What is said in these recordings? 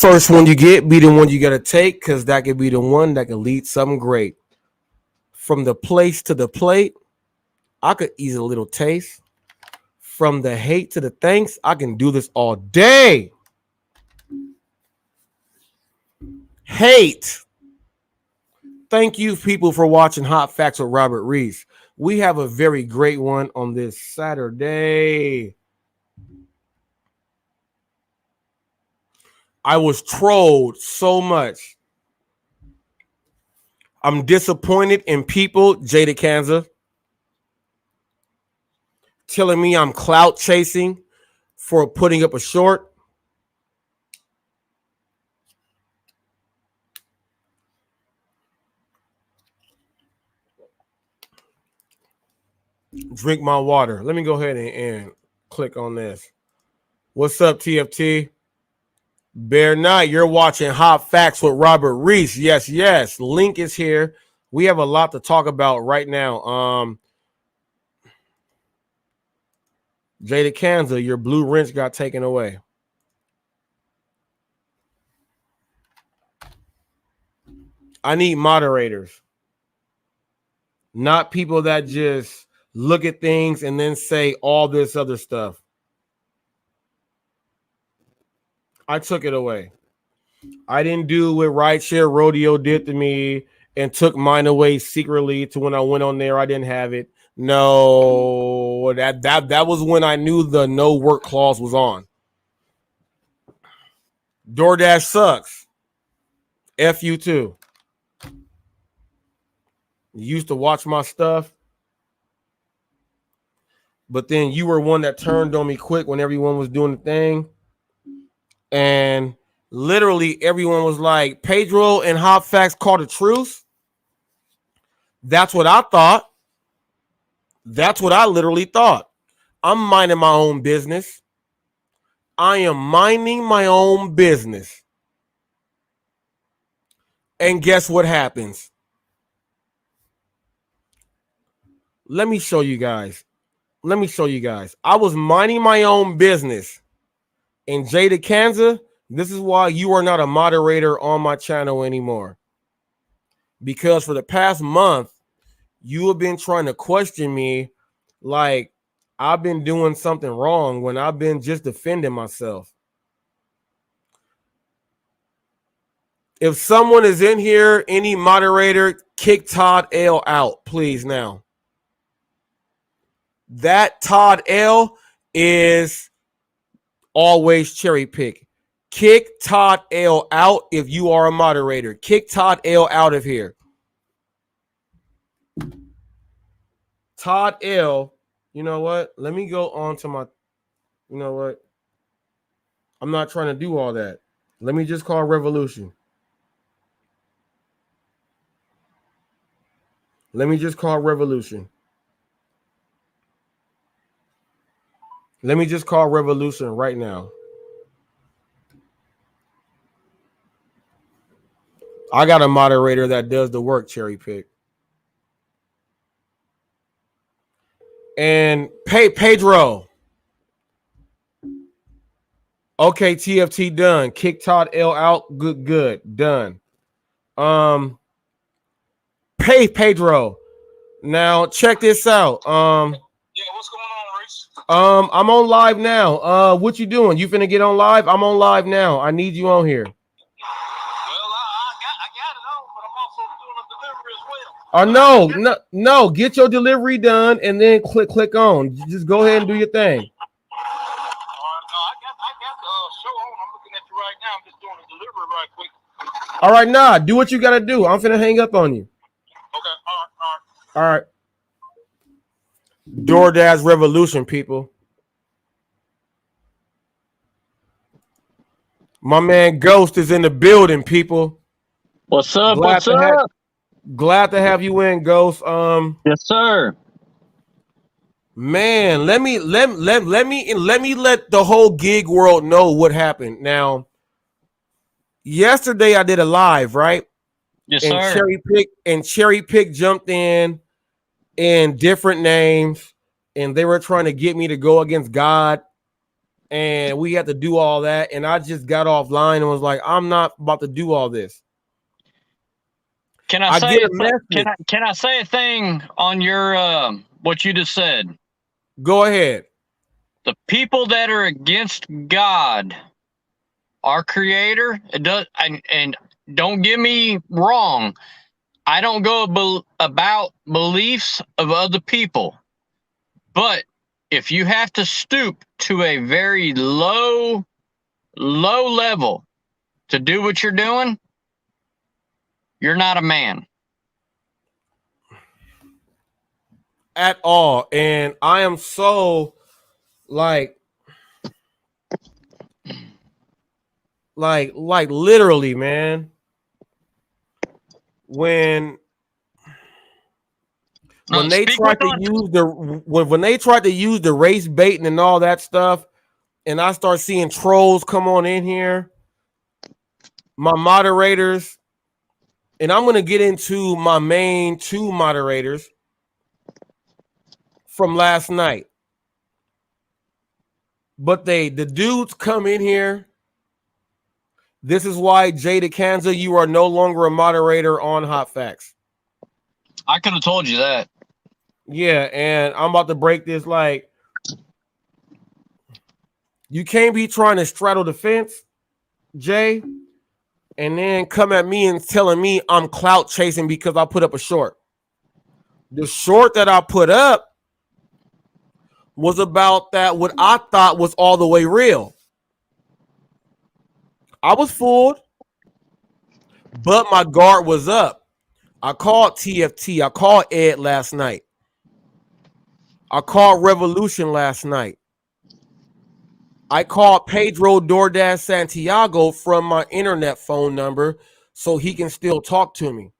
First one you get be the one you gotta take, because that could be the one that could lead something great. From the place to the plate, I could ease a little taste. From the hate to the thanks, I can do this all day. Hate. Thank you, people, for watching Hot Facts with Robert Reese. We have a very great one on this Saturday. I was trolled so much. I'm disappointed in people, Jada Kanza, telling me I'm clout chasing for putting up a short. Drink my water. Let me go ahead and click on this. What's up, TFT? Bear Night, you're watching Hot Facts with Robert Reese. Yes, yes. Link is here. We have a lot to talk about right now. Jada Kanza, your blue wrench got taken away. I need moderators, not people that just look at things and then say all this other stuff. I took it away. I didn't do what Rideshare Rodeo did to me and took mine away secretly to when I went on there. I didn't have it. No, that was when I knew the no work clause was on. DoorDash sucks. F you too. You used to watch my stuff, but then you were one that turned on me quick when everyone was doing the thing. And literally everyone was like, Pedro and Hot Facts called a truce. That's what I thought. That's what I literally thought. I'm minding my own business. I am minding my own business. And guess what happens? Let me show you guys. I was minding my own business. And Jada Kanza, this is why you are not a moderator on my channel anymore. Because for the past month, you have been trying to question me like I've been doing something wrong when I've been just defending myself. If someone is in here, any moderator, kick Todd L out, please now. That Todd L is always cherry pick. Kick Todd L out if you are a moderator. Kick Todd L out of here. Todd L, you know what? Let me go on to my, you know what? I'm not trying to do all that. Let me just call Revolution. Let me just call Revolution right now. I got a moderator that does the work, cherry pick. And Pedro. Okay, TFT done. Kick Todd L out. Good. Done. Pedro. Now check this out. Yeah, what's going on, Reese? I'm on live now. What you doing? You finna get on live? I'm on live now. I need you on here. Well, I got it on, but I'm also doing a delivery as well. No. Get your delivery done and then click on. Just go ahead and do your thing. I got the show on. I'm looking at you right now. I'm just doing a delivery right quick. All right, nah. Do what you gotta do. I'm finna hang up on you. Okay. All right. DoorDash Revolution, people. My man Ghost is in the building, people. What's up? Glad to have you in, Ghost. Yes, sir. Man, let me let the whole gig world know what happened. Now, yesterday I did a live, right? Yes, and sir. Cherry Pick jumped in different names, and they were trying to get me to go against God. and we had to do all that. And I just got offline and was like, I'm not about to do all this. Can I say can I say a thing on your what you just said? Go ahead. The people that are against God, our Creator, and don't get me wrong, I don't go about beliefs of other people, but if you have to stoop to a very low level to do what you're doing, you're not a man. At all. And I am so like literally, man. When they tried to use when they tried to use the race baiting and all that stuff, and I start seeing trolls come on in here, my moderators, and I'm gonna get into my main two moderators from last night. But the dudes come in here. This is why Jay DeCanza, you are no longer a moderator on Hot Facts. I could have told you that. Yeah, and I'm about to break this. Like, you can't be trying to straddle the fence, Jay, and then come at me and telling me I'm clout chasing because I put up a short. The short that I put up was about that what I thought was all the way real. I was fooled, but my guard was up. I called TFT. I called Ed last night. I called Revolution last night. I called Pedro DoorDash Santiago from my internet phone number so he can still talk to me.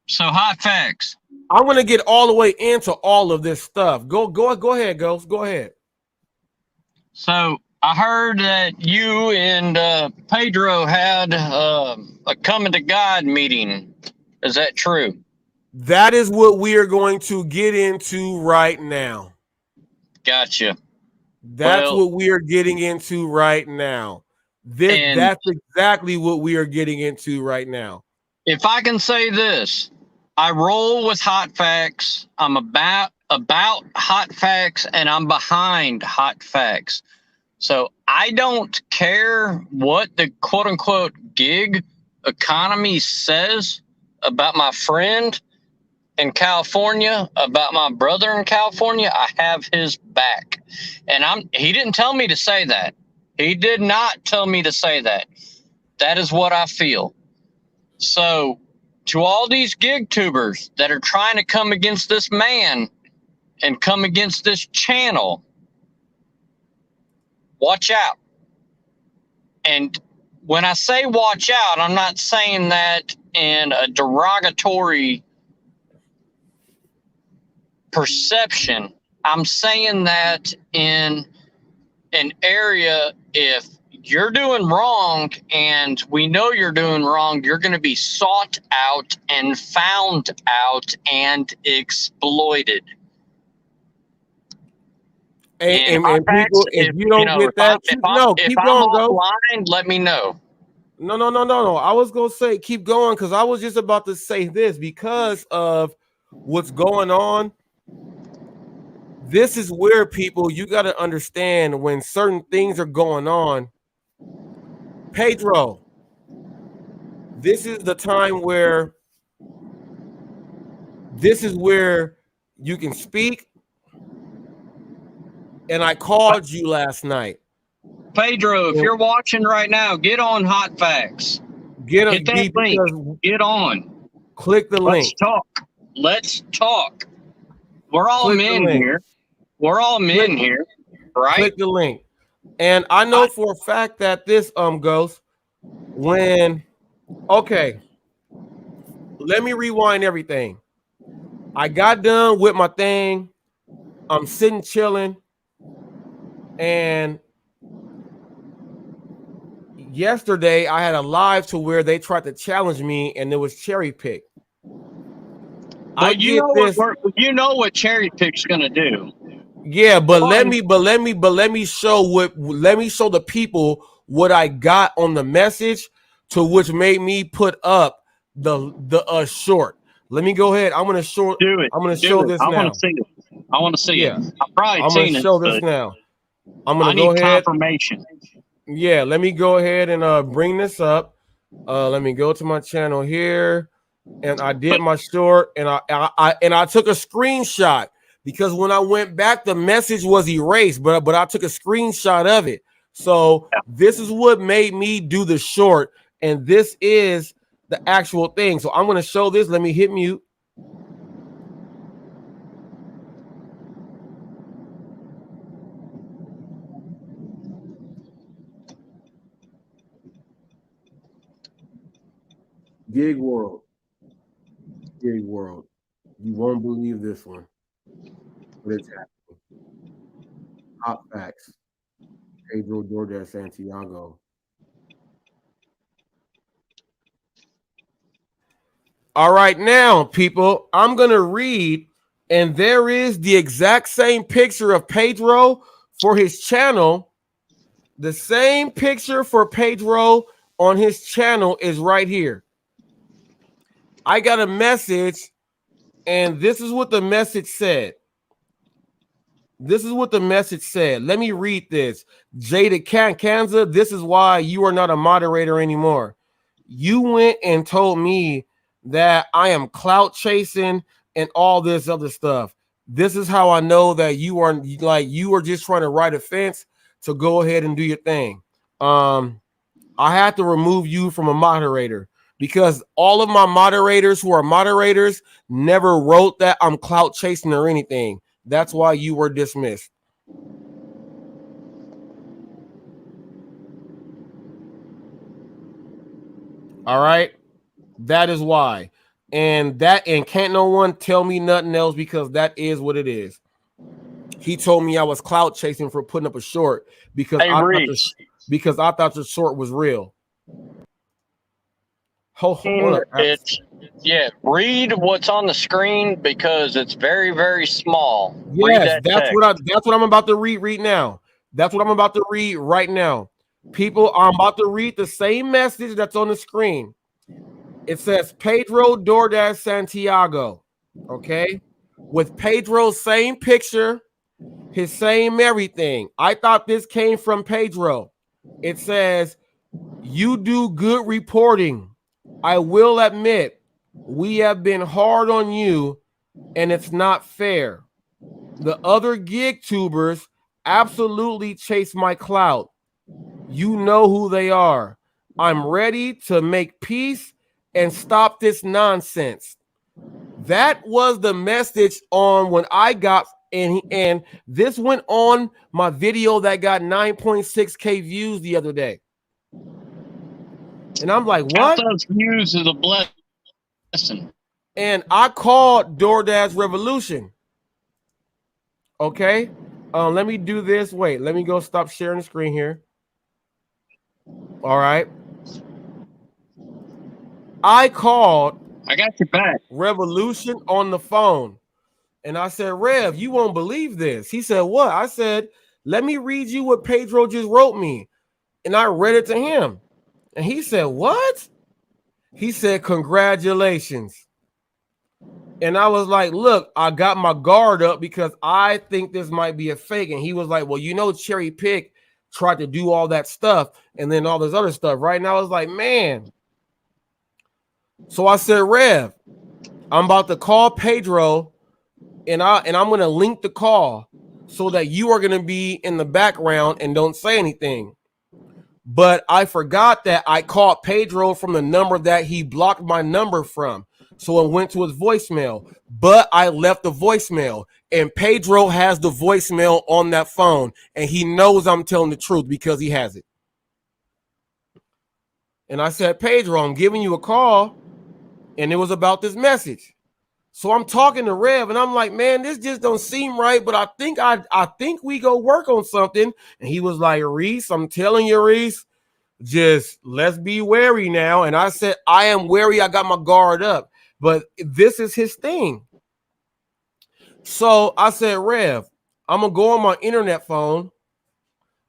So Hot Facts. I'm going to get all the way into all of this stuff. Go ahead, Ghost. Go ahead. So I heard that you and Pedro had a coming to God meeting. Is that true? That is what we are going to get into right now. Gotcha. That's what we are getting into right now. That's exactly what we are getting into right now. If I can say this, I roll with Hot Facts. I'm about Hot Facts, and I'm behind Hot Facts. So I don't care what the quote unquote gig economy says about my friend in California, about my brother in California. I have his back. And he didn't tell me to say that. He did not tell me to say that. That is what I feel. So to all these gig tubers that are trying to come against this man and come against this channel, watch out. And when I say watch out, I'm not saying that in a derogatory perception. I'm saying that in an area, if you're doing wrong and we know you're doing wrong, you're going to be sought out and found out and exploited. And people, if you don't get that, keep going, go. Let me know. No. I was gonna say keep going because I was just about to say this because of what's going on. This is where people, you got to understand when certain things are going on. Pedro, this is the time where you can speak. And I called you last night. Pedro, if you're watching right now, get on Hot Facts. Hit that link. Get on. Click the link. Let's talk. We're all men here. We're all men here, right? Click the link. And I know for a fact that this goes okay. Let me rewind everything. I got done with my thing. I'm sitting chilling. And yesterday I had a live to where they tried to challenge me and it was cherry pick. You know what cherry pick's gonna do. Yeah, but let me show the people what I got on the message, to which made me put up the short. Let me go ahead. I'm gonna show Do it. this I want now. to see it. I want to see it. Yeah, I've probably I'm gonna seen it, show this but now. I'm gonna I go need ahead. confirmation. Yeah, let me go ahead and bring this up. Let me go to my channel here, and I did my short, and I took a screenshot, because when I went back, the message was erased, but I took a screenshot of it. So this is what made me do the short, and this is the actual thing. So I'm gonna show this. Let me hit mute. Gig world. Gig world. You won't believe this one, but it's happening. Hot facts. Pedro DoorDash Santiago. All right, now, people, I'm going to read, and there is the exact same picture of Pedro for his channel. The same picture for Pedro on his channel is right here. I got a message, and this is what the message said. This is what the message said. Let me read this. Jada Kanza, this is why you are not a moderator anymore. You went and told me that I am clout chasing and all this other stuff. This is how I know that you are just trying to ride a fence to go ahead and do your thing. I had to remove you from a moderator, because all of my moderators who are moderators never wrote that I'm clout chasing or anything. That's why you were dismissed. All right. That is why. And can't no one tell me nothing else, because that is what it is. He told me I was clout chasing for putting up a short, because Hey, Reese. I thought the short was real. Hold up. Read what's on the screen, because it's very, very small. Read Yes, that text. that's what I'm about to read now. That's what I'm about to read right now. People, I'm about to read the same message that's on the screen. It says Pedro DoorDash Santiago. Okay. With Pedro's same picture, his same everything. I thought this came from Pedro. It says, you do good reporting. I will admit, we have been hard on you, and it's not fair. The other gig tubers absolutely chase my clout. You know who they are. I'm ready to make peace and stop this nonsense. That was the message on when I got, and this went on my video that got 9.6K views the other day. And I'm like, what? Count those views as a blessing. And I called DoorDash Revolution. Okay. Let me do this. Wait, let me go stop sharing the screen here. All right. I called I got your back. Revolution on the phone. And I said, Rev, you won't believe this. He said, what? I said, let me read you what Pedro just wrote me. And I read it to him. And he said, what? He said, congratulations. And I was like, look, I got my guard up, because I think this might be a fake. And he was like, well, Cherry Pick tried to do all that stuff and then all this other stuff, right? And I was like, man. So I said, Rev, I'm about to call Pedro, and I'm going to link the call so that you are going to be in the background and don't say anything. But I forgot that I called Pedro from the number that he blocked my number from. So it went to his voicemail, but I left the voicemail, and Pedro has the voicemail on that phone, and he knows I'm telling the truth because he has it. And I said, Pedro, I'm giving you a call, and it was about this message. So I'm talking to Rev, and I'm like, man, this just don't seem right, but I think we go work on something. And he was like, Reese, I'm telling you, Reese, just let's be wary now. And I said, I am wary. I got my guard up, but this is his thing. So I said, Rev, I'm gonna go on my internet phone.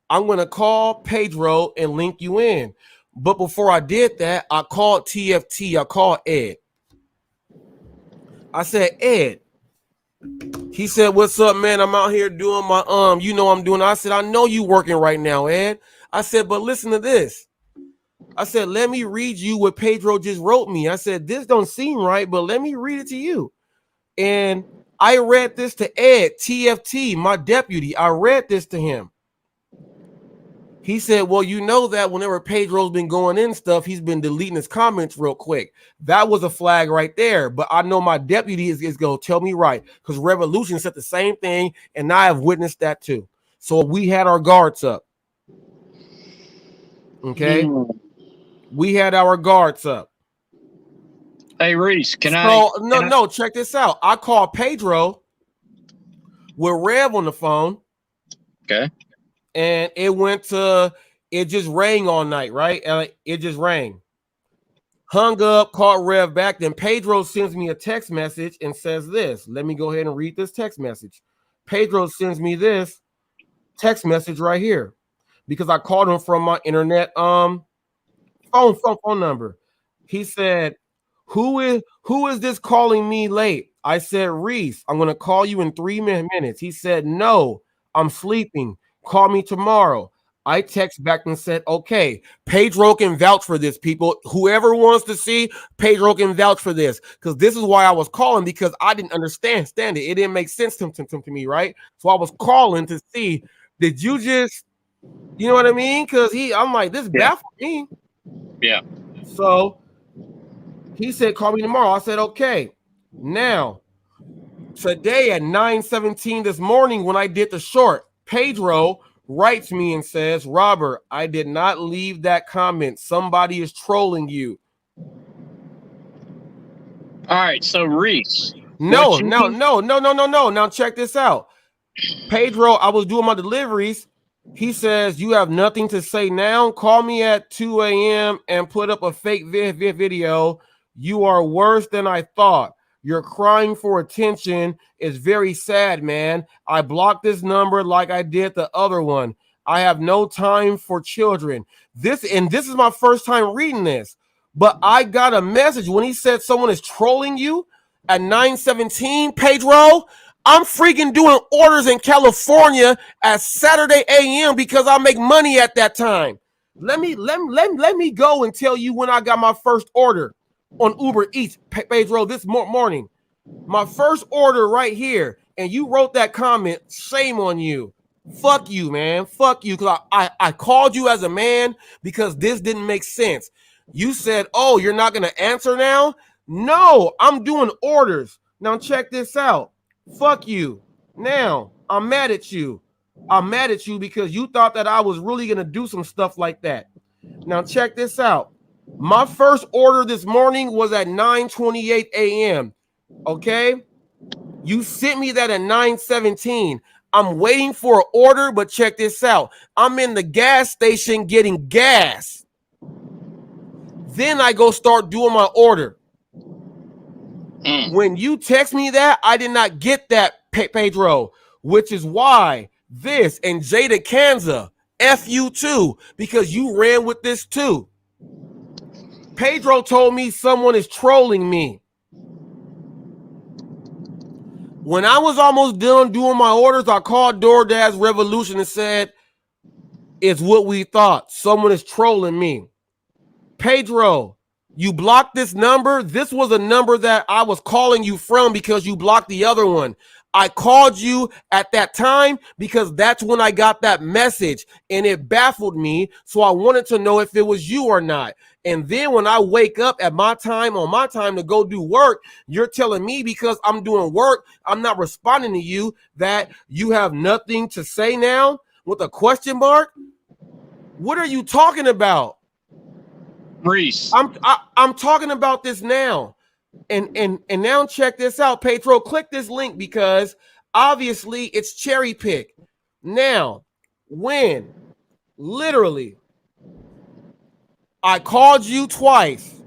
I'm gonna call Pedro and link you in. But before I did that, I called TFT. I called Ed. I said, Ed. He said, "What's up, man? I'm out here doing my I'm doing." I said, "I know you working right now, Ed." I said, "But listen to this." I said, "Let me read you what Pedro just wrote me." I said, "This don't seem right, but let me read it to you." And I read this to Ed, TFT, my deputy. I read this to him. He said, "Well, you know that whenever Pedro's been going in stuff, he's been deleting his comments real quick." That was a flag right there. But I know my deputy is going to tell me right, because Revolution said the same thing, and I have witnessed that too. So we had our guards up. Okay? We had our guards up. Hey, Reese, No, check this out. I called Pedro with Rev on the phone. Okay. And it just rang all night, right? It just rang. Hung up, called Rev back. Then Pedro sends me a text message and says this. Let me go ahead and read this text message. Pedro sends me this text message right here because I called him from my internet phone number. He said, who is this calling me late? I said, Reese, I'm going to call you in 3 minutes. He said, no, I'm sleeping. Call me tomorrow. I text back and said, okay, Pedro can vouch for this, people. Whoever wants to see, Pedro can vouch for this. Because this is why I was calling, because I didn't understand it. It didn't make sense to me, right? So I was calling to see, did you just, you know what I mean? Because I'm like, this baffled me. Yeah. So he said, call me tomorrow. I said, okay. Now, today at 9:17 this morning, when I did the short, Pedro writes me and says, Robert, I did not leave that comment. Somebody is trolling you. All right. So, Reese. No. Now, check this out. Pedro, I was doing my deliveries. He says, you have nothing to say now. Call me at 2 a.m. and put up a fake video. You are worse than I thought. You're crying for attention. It's very sad, man. I blocked this number like I did the other one. I have no time for children. This is my first time reading this. But I got a message when he said someone is trolling you at 9:17, Pedro. I'm freaking doing orders in California at Saturday a.m. because I make money at that time. Let me go and tell you when I got my first order on Uber Eats, Pedro, this morning. My first order right here. And you wrote that comment. Shame on you. Fuck you, man. Fuck you. Because I called you as a man because this didn't make sense. You said, oh, you're not going to answer now? No, I'm doing orders. Now check this out. Fuck you. Now, I'm mad at you. I'm mad at you because you thought that I was really going to do some stuff like that. Now, check this out. My first order this morning was at 9:28 a.m. Okay? You sent me that at 9:17. I'm waiting for an order, but check this out. I'm in the gas station getting gas. Then I go start doing my order. When you text me that, I did not get that, Pedro, which is why this and Jada Kanza, F you too, because you ran with this too. Pedro told me someone is trolling me. When I was almost done doing my orders, I called DoorDash Revolution and said, it's what we thought. Someone is trolling me. Pedro, you blocked this number. This was a number that I was calling you from because you blocked the other one. I called you at that time because that's when I got that message and it baffled me. So I wanted to know if it was you or not. And then when I wake up at my time to go do work, you're telling me because I'm doing work, I'm not responding to you, that you have nothing to say now with a question mark. What are you talking about? Reese. I'm talking about this now. And now check this out, Pedro. Click this link because obviously it's cherry pick. Now, when literally I called you twice,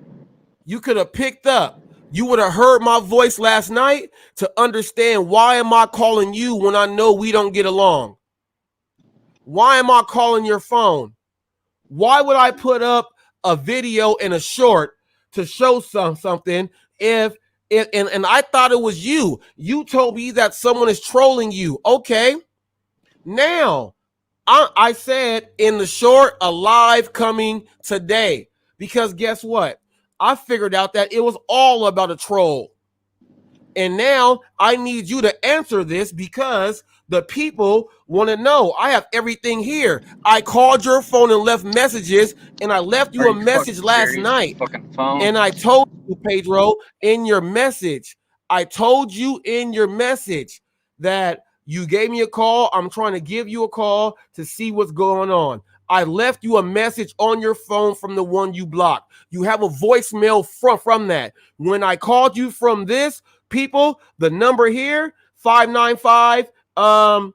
you could have picked up. You would have heard my voice last night to understand why am I calling you when I know we don't get along? Why am I calling your phone? Why would I put up a video and a short to show something if and I thought it was you. You told me that someone is trolling you. Okay. Now, I said in the short, a live coming today. Because guess what? I figured out that it was all about a troll. And now I need you to answer this because the people want to know. I have everything here. I called your phone and left messages, and I left you a message last night. And I told you, Pedro, in your message, that you gave me a call. I'm trying to give you a call to see what's going on. I left you a message on your phone from the one you blocked. You have a voicemail from that. When I called you from this, people, the number here, 595, my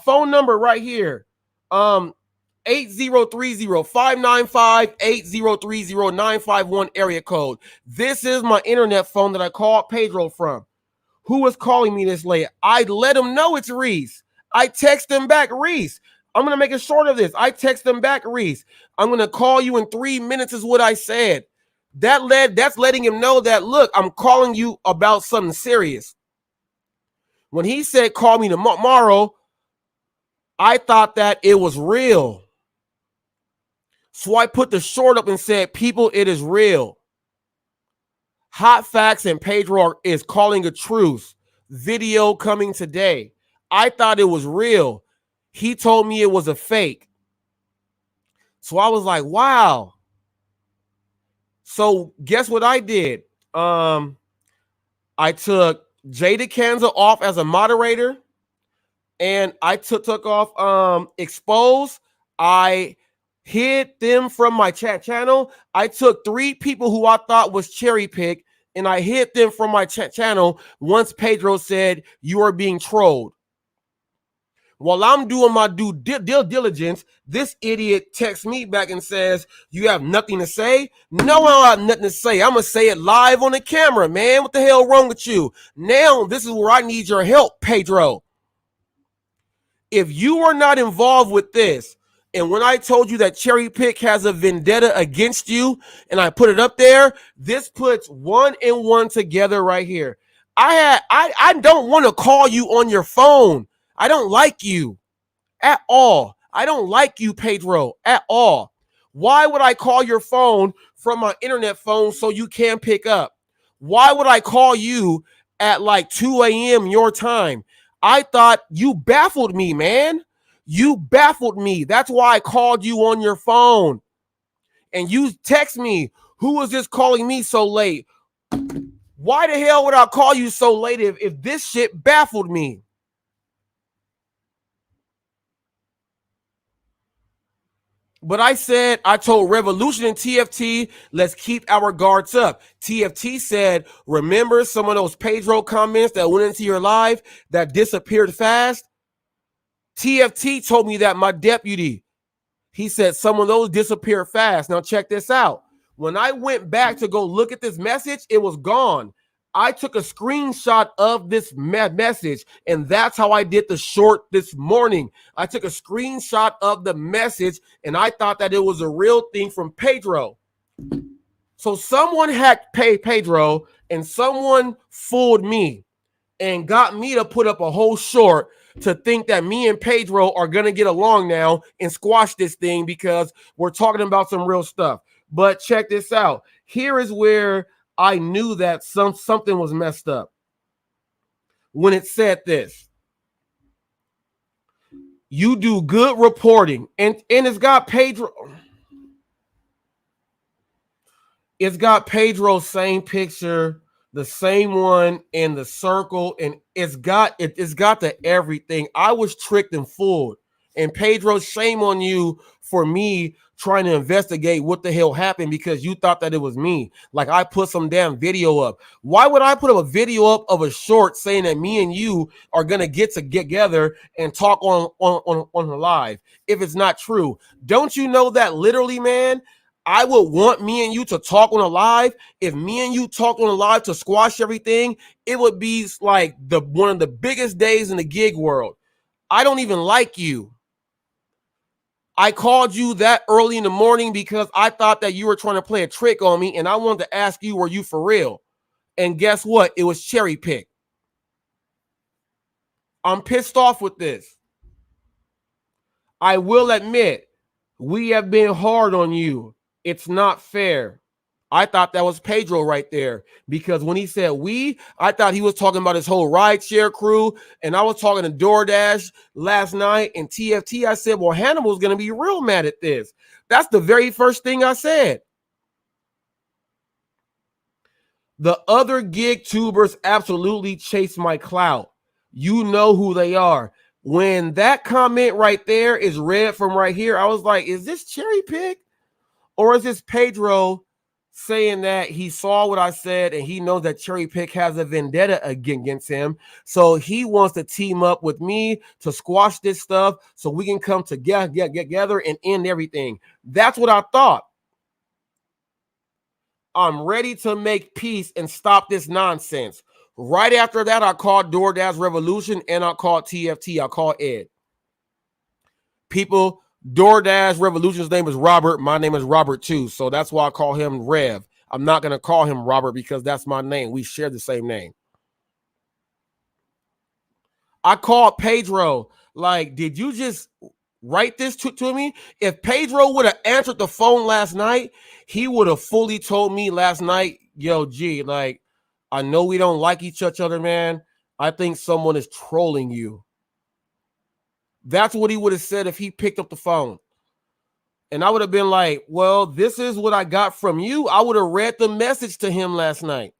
phone number right here, 8030-595-8030-951 area code. This is my internet phone that I called Pedro from. Who is calling me this late? I let him know it's Reese. I text him back, Reese. I'm going to make it short of this. I text him back, Reese. I'm going to call you in 3 minutes is what I said. That's letting him know that, look, I'm calling you about something serious. When he said call me tomorrow, I thought that it was real. So I put the short up and said, people, it is real. HotFacts and Pedro is calling a truce. Video coming today. I thought it was real. He told me it was a fake. So I was like, wow. So guess what I did? I took Jay DeCanza off as a moderator, and I took off Expose. I hid them from my chat channel. I took 3 people who I thought was cherry picked, and I hid them from my chat channel once Pedro said you are being trolled. While I'm doing my due diligence, this idiot texts me back and says, you have nothing to say? No, I don't have nothing to say. I'm going to say it live on the camera, man. What the hell wrong with you? Now, this is where I need your help, Pedro. If you are not involved with this, and when I told you that Cherry Pick has a vendetta against you, and I put it up there, this puts 1 and 1 together right here. I don't want to call you on your phone. I don't like you at all. I don't like you, Pedro, at all. Why would I call your phone from my internet phone so you can't pick up? Why would I call you at like 2 a.m. your time? I thought you baffled me, man. You baffled me. That's why I called you on your phone. And you text me, who was this calling me so late? Why the hell would I call you so late if this shit baffled me? But I told Revolution and TFT, let's keep our guards up. TFT said, remember some of those Pedro comments that went into your live that disappeared fast? TFT told me that, my deputy. He said some of those disappeared fast. Now check this out. When I went back to go look at this message, it was gone. I took a screenshot of this message, and that's how I did the short this morning. I took a screenshot of the message, and I thought that it was a real thing from Pedro. So someone hacked Pedro, and someone fooled me and got me to put up a whole short to think that me and Pedro are going to get along now and squash this thing because we're talking about some real stuff. But check this out. Here is where I knew that something was messed up. When it said this, you do good reporting, and it's got Pedro. It's got Pedro's same picture, the same one in the circle, and it's got the everything. I was tricked and fooled. And Pedro, shame on you for me trying to investigate what the hell happened because you thought that it was me. Like I put some damn video up. Why would I put up a video up of a short saying that me and you are gonna get together and talk on the live if it's not true? Don't you know that literally, man? I would want me and you to talk on a live. If me and you talked on a live to squash everything, it would be like one of the biggest days in the gig world. I don't even like you. I called you that early in the morning because I thought that you were trying to play a trick on me, and I wanted to ask you, were you for real? And guess what? It was cherry picked. I'm pissed off with this. I will admit, we have been hard on you. It's not fair. I thought that was Pedro right there, because when he said we, I thought he was talking about his whole rideshare crew. And I was talking to DoorDash last night and TFT. I said, well, Hannibal's going to be real mad at this. That's the very first thing I said. The other gig tubers absolutely chase my clout. You know who they are. When that comment right there is read from right here, I was like, is this cherry pick? Or is this Pedro saying that he saw what I said and he knows that cherry pick has a vendetta against him? So he wants to team up with me to squash this stuff so we can come together and end everything. That's what I thought. I'm ready to make peace and stop this nonsense. Right after that, I called DoorDash Revolution and I called TFT. I called Ed. People, DoorDash Revolution's name is Robert. My name is Robert too. So that's why I call him Rev. I'm not going to call him Robert because that's my name. We share the same name. I called Pedro. Like, did you just write this to me? If Pedro would have answered the phone last night, he would have fully told me last night, yo, G, like, I know we don't like each other, man. I think someone is trolling you. That's what he would have said if he picked up the phone. And I would have been like, well, this is what I got from you. I would have read the message to him last night.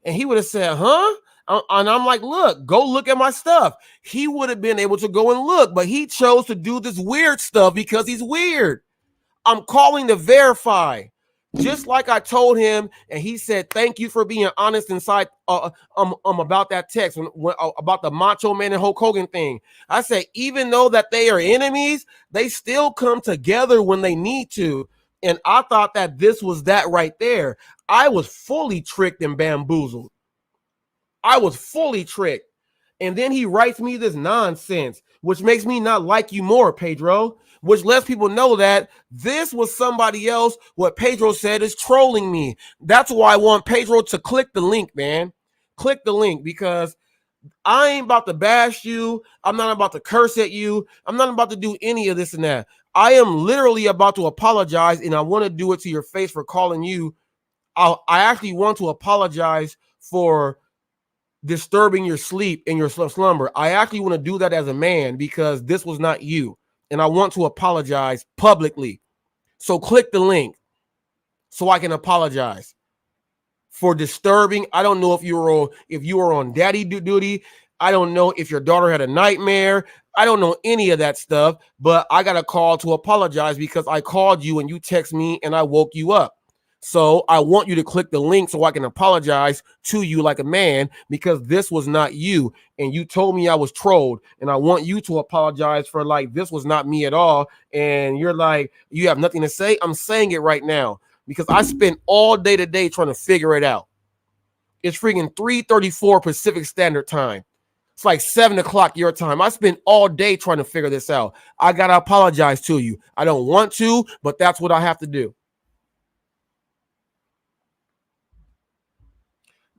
And he would have said, huh? And I'm like, look, go look at my stuff. He would have been able to go and look, but he chose to do this weird stuff because he's weird. I'm calling to verify. Just like I told him, and he said, thank you for being honest inside about that text about the Macho Man and Hulk Hogan thing. I said, even though that they are enemies, they still come together when they need to. And I thought that this was that right there. I was fully tricked and bamboozled. I was fully tricked. And then he writes me this nonsense, which makes me not like you more, Pedro, which lets people know that this was somebody else. What Pedro said is trolling me. That's why I want Pedro to click the link, man. Click the link, because I ain't about to bash you. I'm not about to curse at you. I'm not about to do any of this and that. I am literally about to apologize, and I want to do it to your face for calling you. I actually want to apologize for disturbing your sleep and your slumber. I actually want to do that as a man because this was not you. And I want to apologize publicly. So click the link so I can apologize for disturbing. I don't know if you were on daddy duty. I don't know if your daughter had a nightmare. I don't know any of that stuff, but I got a call to apologize because I called you and you text me and I woke you up. So I want you to click the link so I can apologize to you like a man, because this was not you. And you told me I was trolled, and I want you to apologize for, like, this was not me at all. And you're like, you have nothing to say. I'm saying it right now because I spent all day today trying to figure it out. It's freaking 3:34 Pacific Standard Time. It's like 7 o'clock your time. I spent all day trying to figure this out. I got to apologize to you. I don't want to, but that's what I have to do.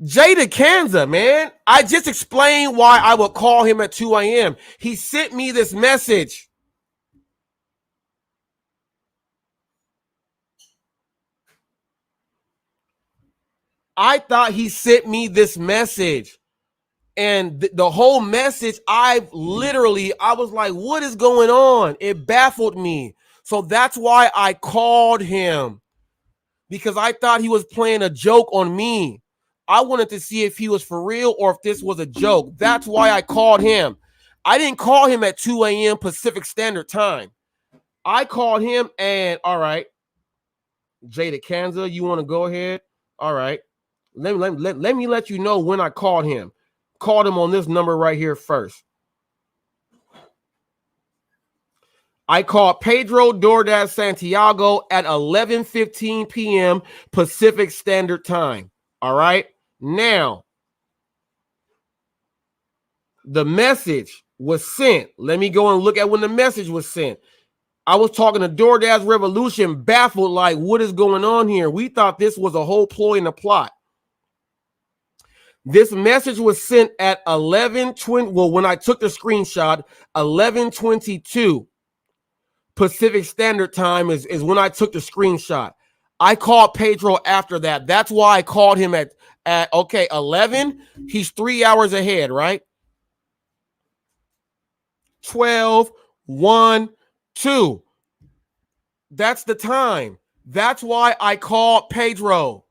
Jada Kanza, man. I just explained why I would call him at 2 a.m. He sent me this message. I thought he sent me this message. And the whole message, I was like, what is going on? It baffled me. So that's why I called him, because I thought he was playing a joke on me. I wanted to see if he was for real or if this was a joke. That's why I called him. I didn't call him at 2 a.m. Pacific Standard Time. I called him and, all right, Jada Kanza, you want to go ahead? All right. Let me let you know when I called him. Called him on this number right here first. I called Pedro DoorDash Santiago at 11:15 p.m. Pacific Standard Time. All right. Now, the message was sent. Let me go and look at when the message was sent. I was talking to DoorDash Revolution, baffled, like, what is going on here? We thought this was a whole ploy and a plot. This message was sent at 11:20. Well, when I took the screenshot, 11:22 Pacific Standard Time is when I took the screenshot. I called Pedro after that. That's why I called him at okay, 11. He's 3 hours ahead, right? 12, 1, 2. That's the time. That's why I called Pedro.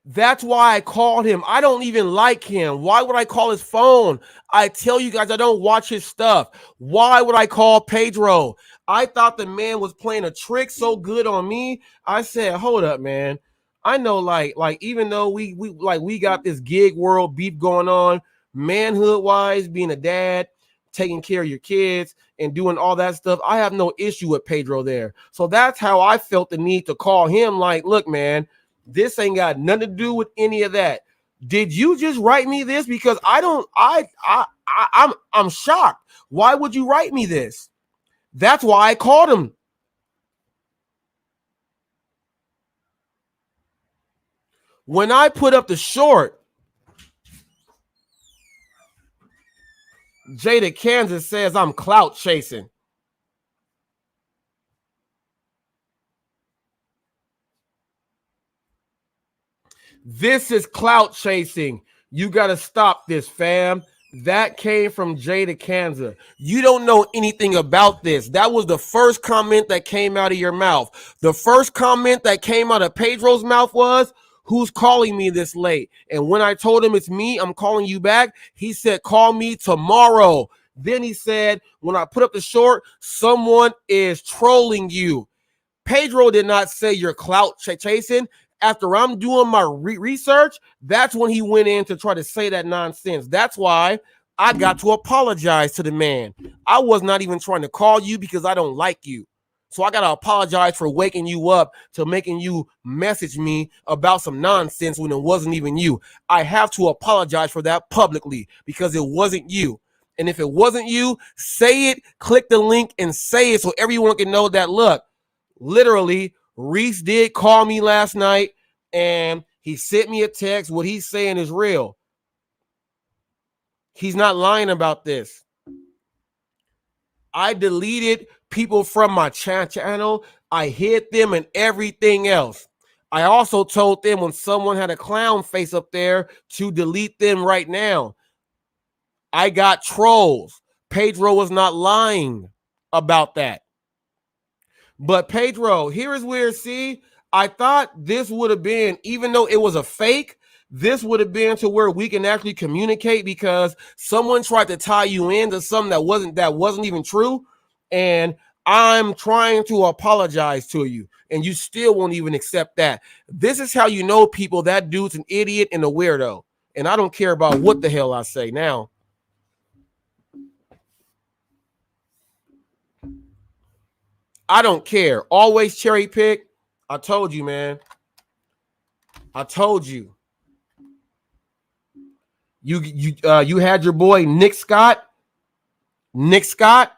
That's why I called him. I don't even like him. Why would I call his phone? I tell you guys, I don't watch his stuff. Why would I call Pedro? I thought the man was playing a trick so good on me. I said, hold up, man. I know, like even though we got this gig world beef going on, manhood wise, being a dad, taking care of your kids and doing all that stuff, I have no issue with Pedro there. So that's how I felt the need to call him. Like, look, man, this ain't got nothing to do with any of that. Did you just write me this? Because I'm shocked. Why would you write me this? That's why I called him. When I put up the short, Jada Kansas says I'm clout chasing. This is clout chasing. You got to stop this, fam. That came from Jada Kansas. You don't know anything about this. That was the first comment that came out of your mouth. The first comment that came out of Pedro's mouth was, who's calling me this late? And when I told him it's me, I'm calling you back, he said, call me tomorrow. Then he said, when I put up the short, someone is trolling you. Pedro did not say you're clout chasing. After I'm doing my research, that's when he went in to try to say that nonsense. That's why I got to apologize to the man. I was not even trying to call you because I don't like you. So I got to apologize for waking you up to making you message me about some nonsense when it wasn't even you. I have to apologize for that publicly because it wasn't you. And if it wasn't you, say it, click the link and say it so everyone can know that, look, literally, Reese did call me last night and he sent me a text. What he's saying is real. He's not lying about this. I deleted people from my channel. I hid them and everything else. I also told them when someone had a clown face up there to delete them right now. I got trolls. Pedro was not lying about that. But Pedro, here is where, see, I thought this would have been, even though it was a fake, this would have been to where we can actually communicate because someone tried to tie you into something that wasn't even true. And I'm trying to apologize to you, and you still won't even accept that. This is how you know, people, that dude's an idiot and a weirdo. And I don't care about what the hell I say now. I don't care. Always cherry pick. I told you, man. I told you. You had your boy Nick Scott. Nick Scott,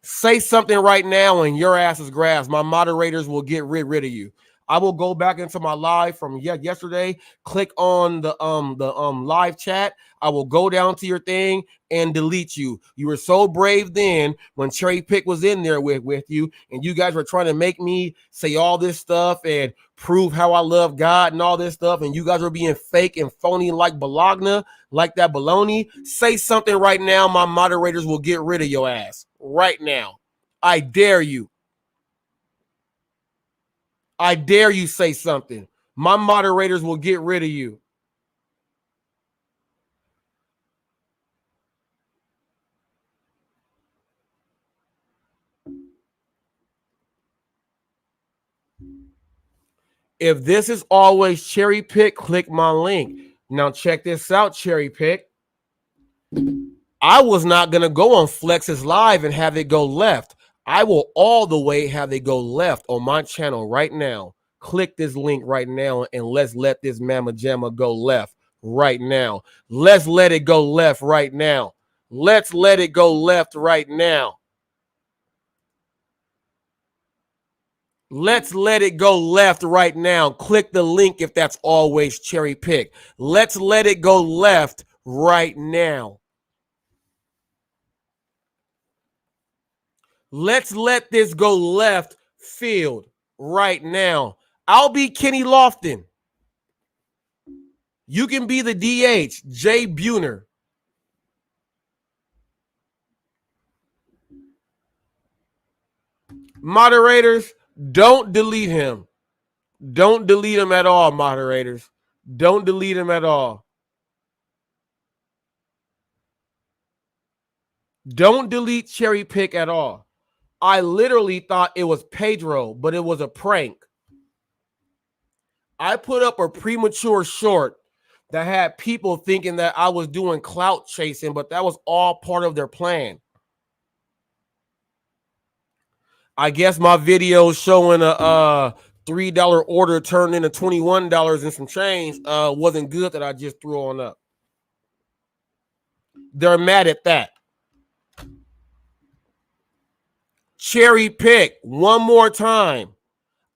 say something right now and your ass is grass. My moderators will get rid of you. I will go back into my live from yesterday. Click on the live chat. I will go down to your thing and delete you. You were so brave then when Cherry Pick was in there with you, and you guys were trying to make me say all this stuff and prove how I love God and all this stuff, and you guys were being fake and phony like Bologna, like that baloney. Say something right now. My moderators will get rid of your ass right now. I dare you. I dare you say something. My moderators will get rid of you. If this is always cherry pick, click my link. Now check this out, cherry pick. I was not going to go on Flex's Live and have it go left. I will all the way have it go left on my channel right now. Click this link right now and let's let this Mama Jamma go left right now. Let's let it go left right now. Let's let it go left right now. Let's let it go left right now. Click the link if that's always cherry pick. Let's let it go left right now. Let's let this go left field right now. I'll be Kenny Lofton. You can be the DH, Jay Buhner. Moderators, don't delete him. Don't delete him at all, moderators. Don't delete him at all. Don't delete Cherry Pick at all. I literally thought it was Pedro, but it was a prank. I put up a premature short that had people thinking that I was doing clout chasing, but that was all part of their plan. I guess my video showing a $3 order turned into $21 and some change wasn't good that I just threw on up. They're mad at that. Cherry Pick, one more time.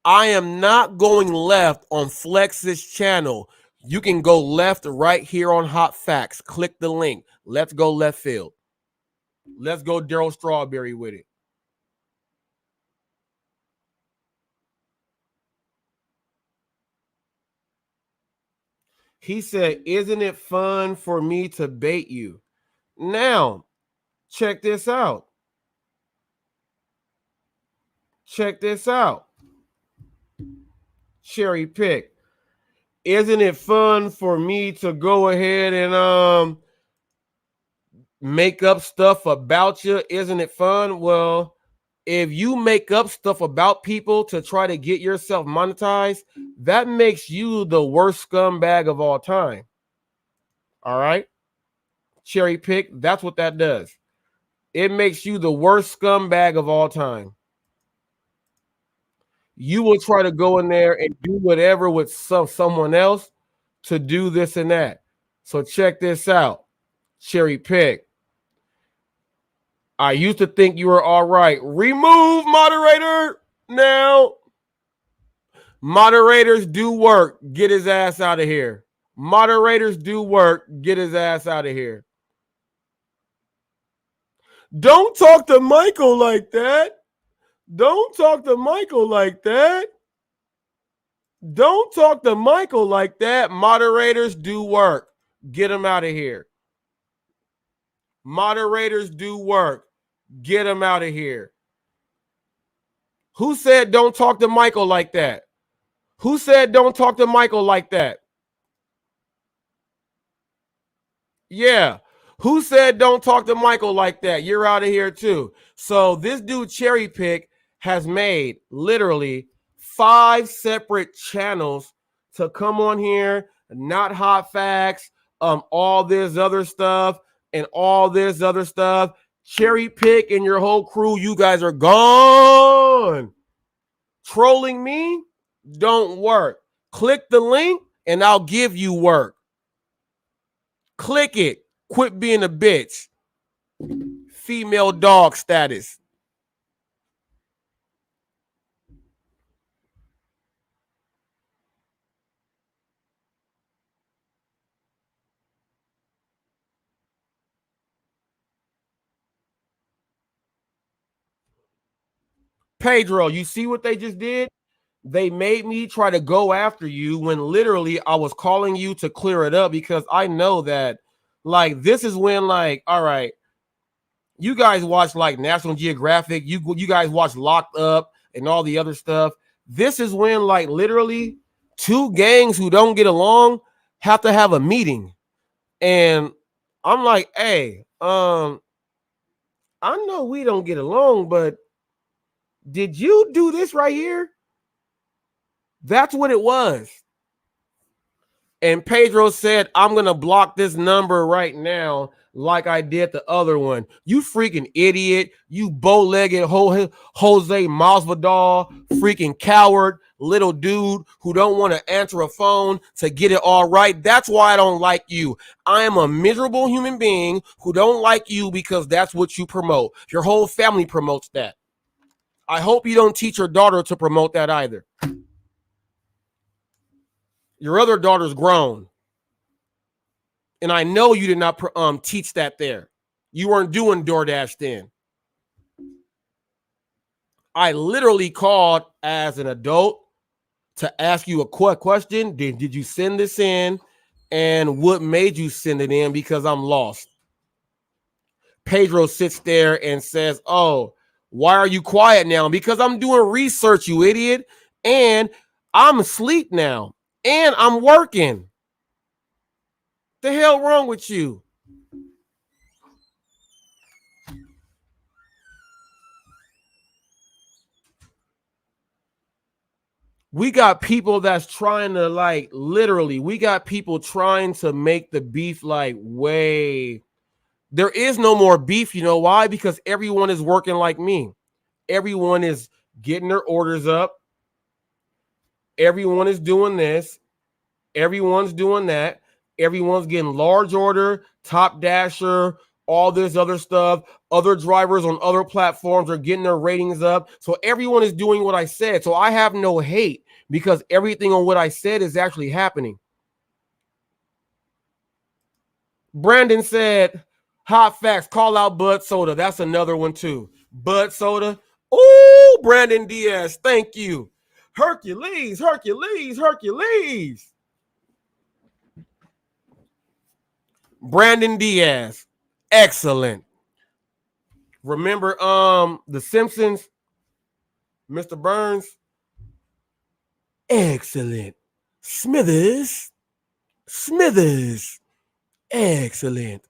I am not going left on Flex's channel. You can go left right here on Hot Facts. Click the link. Let's go left field. Let's go Daryl Strawberry with it. He said, isn't it fun for me to bait you? Now, check this out. Check this out. Cherry Pick. Isn't it fun for me to go ahead and make up stuff about you? Isn't it fun? Well, if you make up stuff about people to try to get yourself monetized, that makes you the worst scumbag of all time. All right? Cherry Pick, that's what that does. It makes you the worst scumbag of all time. You will try to go in there and do whatever with someone else to do this and that. So check this out. Cherry Pick. I used to think you were all right. Remove moderator now. Moderators do work. Get his ass out of here. Moderators do work. Get his ass out of here. Don't talk to Michael like that. Don't talk to Michael like that. Don't talk to Michael like that. Moderators do work. Get him out of here. Moderators do work. Get him out of here. Who said don't talk to Michael like that? Who said don't talk to Michael like that? Yeah. Who said don't talk to Michael like that? You're out of here too. So this dude Cherry Pick has made literally 5 separate channels to come on here, not Hot Facts, all this other stuff and all this other stuff. Cherry Pick and your whole crew, you guys are gone. Trolling me don't work. Click the link and I'll give you work. Click it. Quit being a bitch. Female dog status. Pedro, you see what they just did? They made me try to go after you when literally I was calling you to clear it up because I know that, like, this is when, like, all right, you guys watch like National Geographic, you guys watch Locked Up and all the other stuff. This is when, like, literally 2 gangs who don't get along have to have a meeting. And I'm like, hey, I know we don't get along, but did you do this right here? That's what it was. And Pedro said, I'm going to block this number right now like I did the other one. You freaking idiot. You bow-legged Jose Masvidal, freaking coward, little dude who don't want to answer a phone to get it all right. That's why I don't like you. I am a miserable human being who don't like you because that's what you promote. Your whole family promotes that. I hope you don't teach your daughter to promote that either. Your other daughter's grown. And I know you did not teach that there. You weren't doing DoorDash then. I literally called as an adult to ask you a question. Did you send this in? And what made you send it in? Because I'm lost. Pedro sits there and says, oh, why are you quiet now? Because I'm doing research, you idiot. And I'm asleep now. And I'm working. The hell wrong with you? We got people that's trying to literally, we got people trying to make the beef way. There is no more beef. You know why? Because everyone is working like me. Everyone is getting their orders up. Everyone is doing this. Everyone's doing that. Everyone's getting large order, top dasher, all this other stuff. Other drivers on other platforms are getting their ratings up. So everyone is doing what I said. So I have no hate because everything on what I said is actually happening. Brandon said, hot facts, call out Bud Soda. That's another one too. Bud Soda. Oh, Brandon Diaz, thank you. Hercules, Hercules, Hercules. Brandon Diaz, excellent. Remember The Simpsons, Mr. Burns? Excellent. Smithers, Smithers, excellent.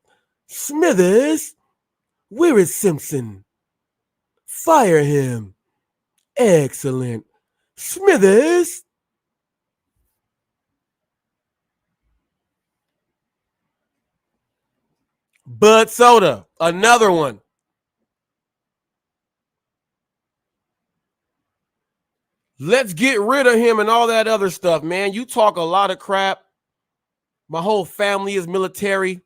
Smithers, where is Simpson? Fire him. Excellent. Smithers. Bud Soda, another one. Let's get rid of him and all that other stuff, man. You talk a lot of crap. My whole family is military.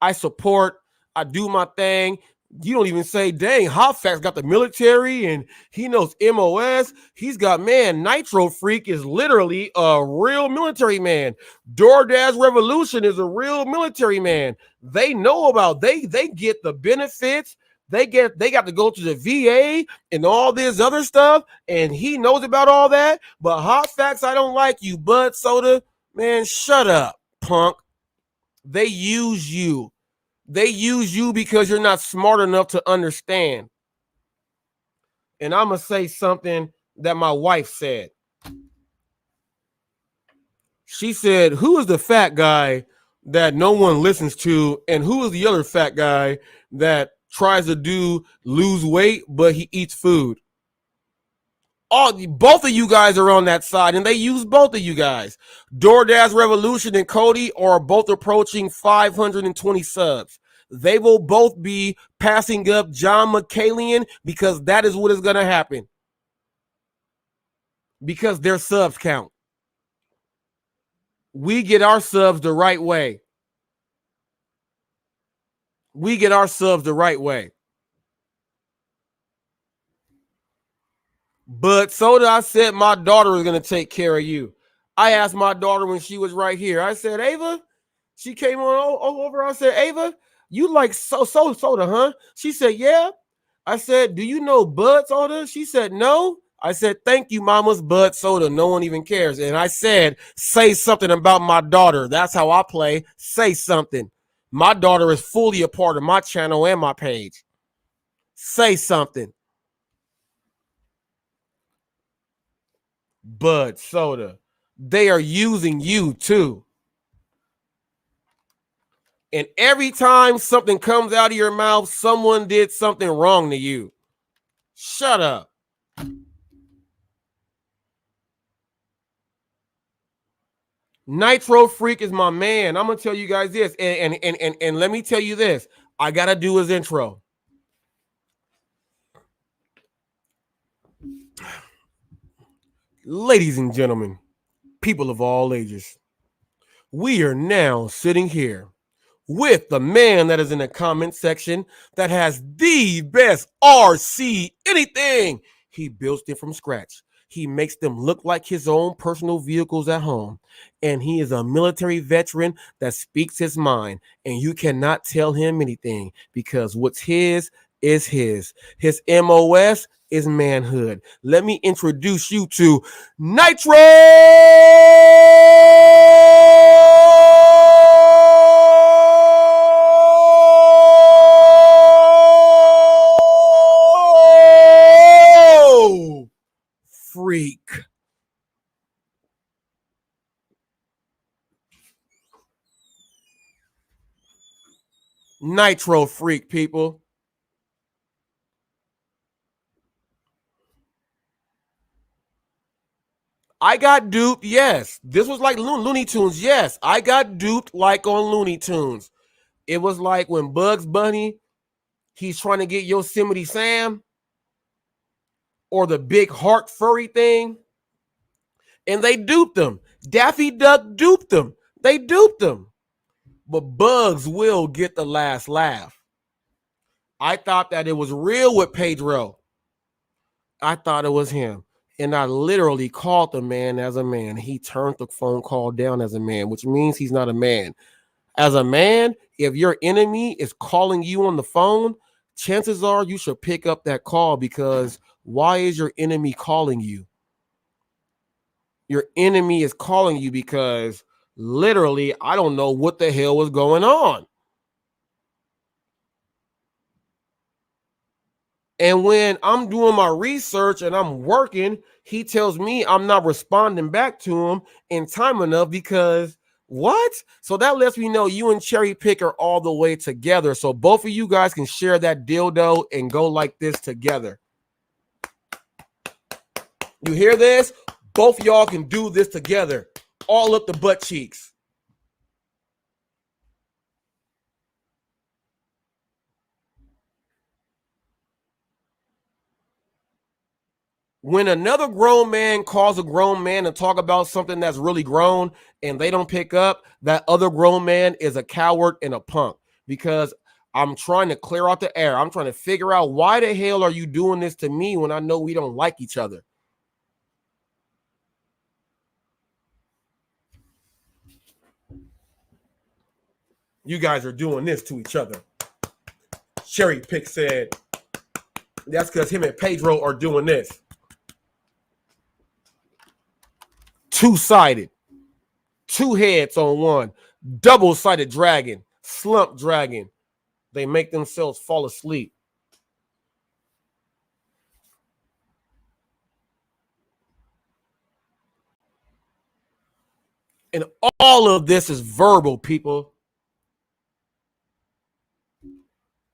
I support. I do my thing. You don't even say, dang, HotFacts got the military and he knows MOS. He's got, man, Nitro Freak is literally a real military man. DoorDash Revolution is a real military man. They know about, they get the benefits. They got to go to the VA and all this other stuff, and he knows about all that. But HotFacts, I don't like you, Bud Soda. Man, shut up, punk. They use you. They use you because you're not smart enough to understand. And I'm going to say something that my wife said. She said, who is the fat guy that no one listens to? And who is the other fat guy that tries to lose weight, but he eats food? Both of you guys are on that side, and they use both of you guys. DoorDash Revolution and Cody are both approaching 520 subs. They will both be passing up John McCallion because that is what is going to happen. Because their subs count. We get our subs the right way. We get our subs the right way. But Soda, I said my daughter is going to take care of you. I asked my daughter when she was right here. I said, Ava, she came on over. I said, Ava, you like soda, huh? She said, yeah. I said, do you know Bud Soda? She said, no. I said, thank you, mama's Bud Soda. No one even cares. And I said, say something about my daughter. That's how I play. Say something. My daughter is fully a part of my channel and my page. Say something. Bud Soda. They are using you too. And every time something comes out of your mouth, someone did something wrong to you. Shut up. Nitro Freak is my man. I'm gonna tell you guys this, and let me tell you this. I gotta do his intro. Ladies and gentlemen, people of all ages, we are now sitting here with the man that is in the comment section that has the best RC anything. He builds them from scratch. He makes them look like his own personal vehicles at home. And he is a military veteran that speaks his mind. And you cannot tell him anything because what's his is his. His MOS is manhood. Let me introduce you to Nitro! Freak. Nitro Freak, people. I got duped, yes. This was like Looney Tunes, yes. I got duped like on Looney Tunes. It was like when Bugs Bunny, he's trying to get Yosemite Sam or the big heart furry thing, and they duped them. Daffy Duck duped them. They duped them. But Bugs will get the last laugh. I thought that it was real with Pedro. I thought it was him. And I literally called the man as a man. He turned the phone call down as a man, which means he's not a man. As a man, if your enemy is calling you on the phone, chances are you should pick up that call because why is your enemy calling you? Your enemy is calling you because literally, I don't know what the hell was going on. And when I'm doing my research and I'm working, he tells me I'm not responding back to him in time enough because what? So that lets me know you and Cherry Pick are all the way together. So both of you guys can share that dildo and go like this together. You hear this? Both y'all can do this together. All up the butt cheeks. When another grown man calls a grown man to talk about something that's really grown and they don't pick up, that other grown man is a coward and a punk because I'm trying to clear out the air. I'm trying to figure out why the hell are you doing this to me when I know we don't like each other? You guys are doing this to each other. Cherry Pick said that's because him and Pedro are doing this. Two-sided. Two heads on one. Double-sided dragon. Slump dragon. They make themselves fall asleep. And all of this is verbal, people.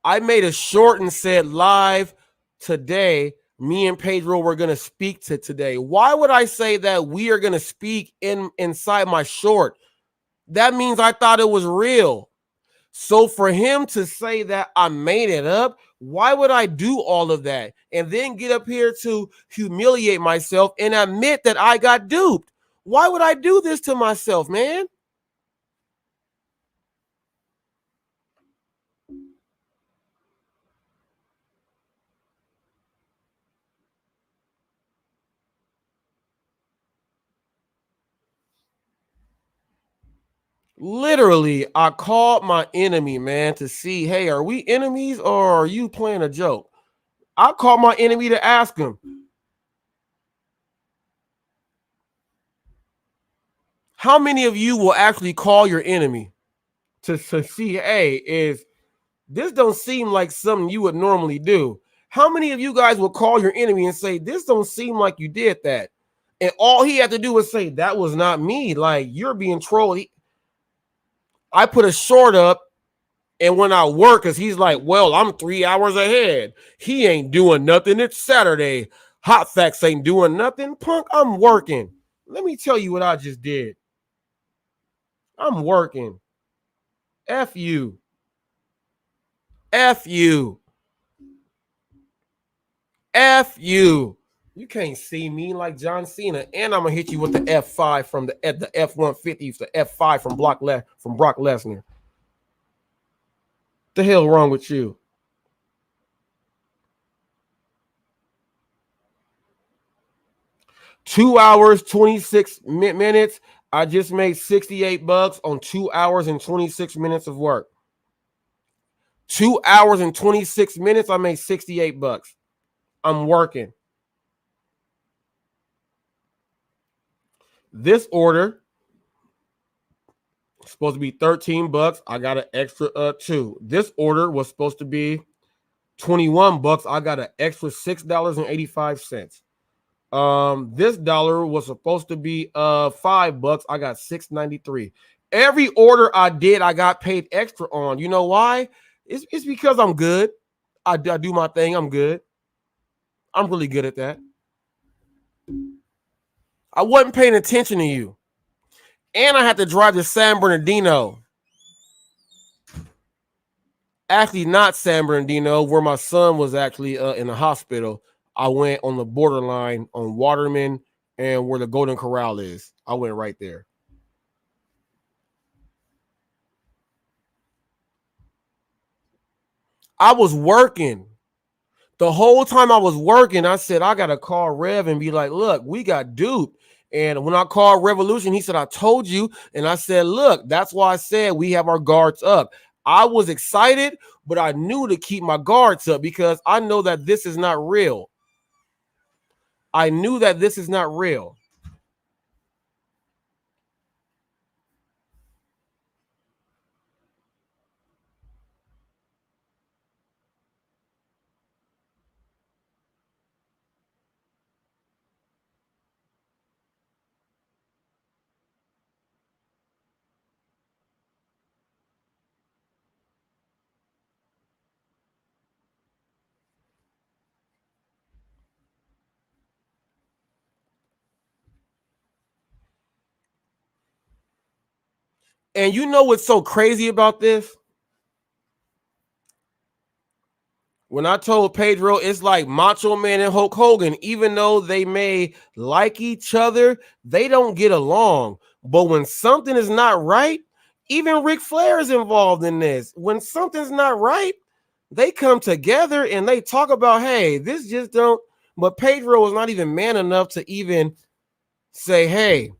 I made a short and said live today, me and Pedro were going to speak to today. Why would I say that we are going to speak inside my short? That means I thought it was real. So for him to say that I made it up, why would I do all of that and then get up here to humiliate myself and admit that I got duped? Why would I do this to myself, man? Literally, I called my enemy, man, to see, hey, are we enemies or are you playing a joke? I called my enemy to ask him, how many of you will actually call your enemy to see, hey, is this don't seem like something you would normally do? How many of you guys will call your enemy and say, this don't seem like you did that? And all he had to do was say, that was not me. Like, you're being trolled. I put a short up, and when I work, because he's like, well, I'm 3 hours ahead. He ain't doing nothing. It's Saturday. HotFacts ain't doing nothing. Punk, I'm working. Let me tell you what I just did. I'm working. F you. F you. F you. You can't see me like John Cena, and I'm gonna hit you with the F5 from the F150, the F5 from Brock Lesnar. The hell wrong with you? $2 26 minutes. I just made $68 on 2 hours and 26 minutes of work. 2 hours and 26 minutes. I made $68. I'm working. This order is supposed to be $13. I got an extra 2. This order was supposed to be $21. I got an extra $6.85. This dollar was supposed to be $5. I got $6.93. Every order I did, I got paid extra on. You know why? It's because I'm good. I do my thing. I'm good. I'm really good at that. I wasn't paying attention to you. And I had to drive to San Bernardino. Actually, not San Bernardino, where my son was actually in the hospital. I went on the borderline on Waterman and where the Golden Corral is. I went right there. I was working. The whole time I was working, I said, I got to call Rev and be like, look, we got duped. And when I called Revolution, he said, I told you. And I said, look, that's why I said we have our guards up. I was excited, but I knew to keep my guards up because I know that this is not real. I knew that this is not real. And you know what's so crazy about this? When I told Pedro, it's like Macho Man and Hulk Hogan, even though they may like each other, they don't get along. But when something is not right, even Ric Flair is involved in this. When something's not right, they come together and they talk about, hey, this just don't. But Pedro was not even man enough to even say, hey,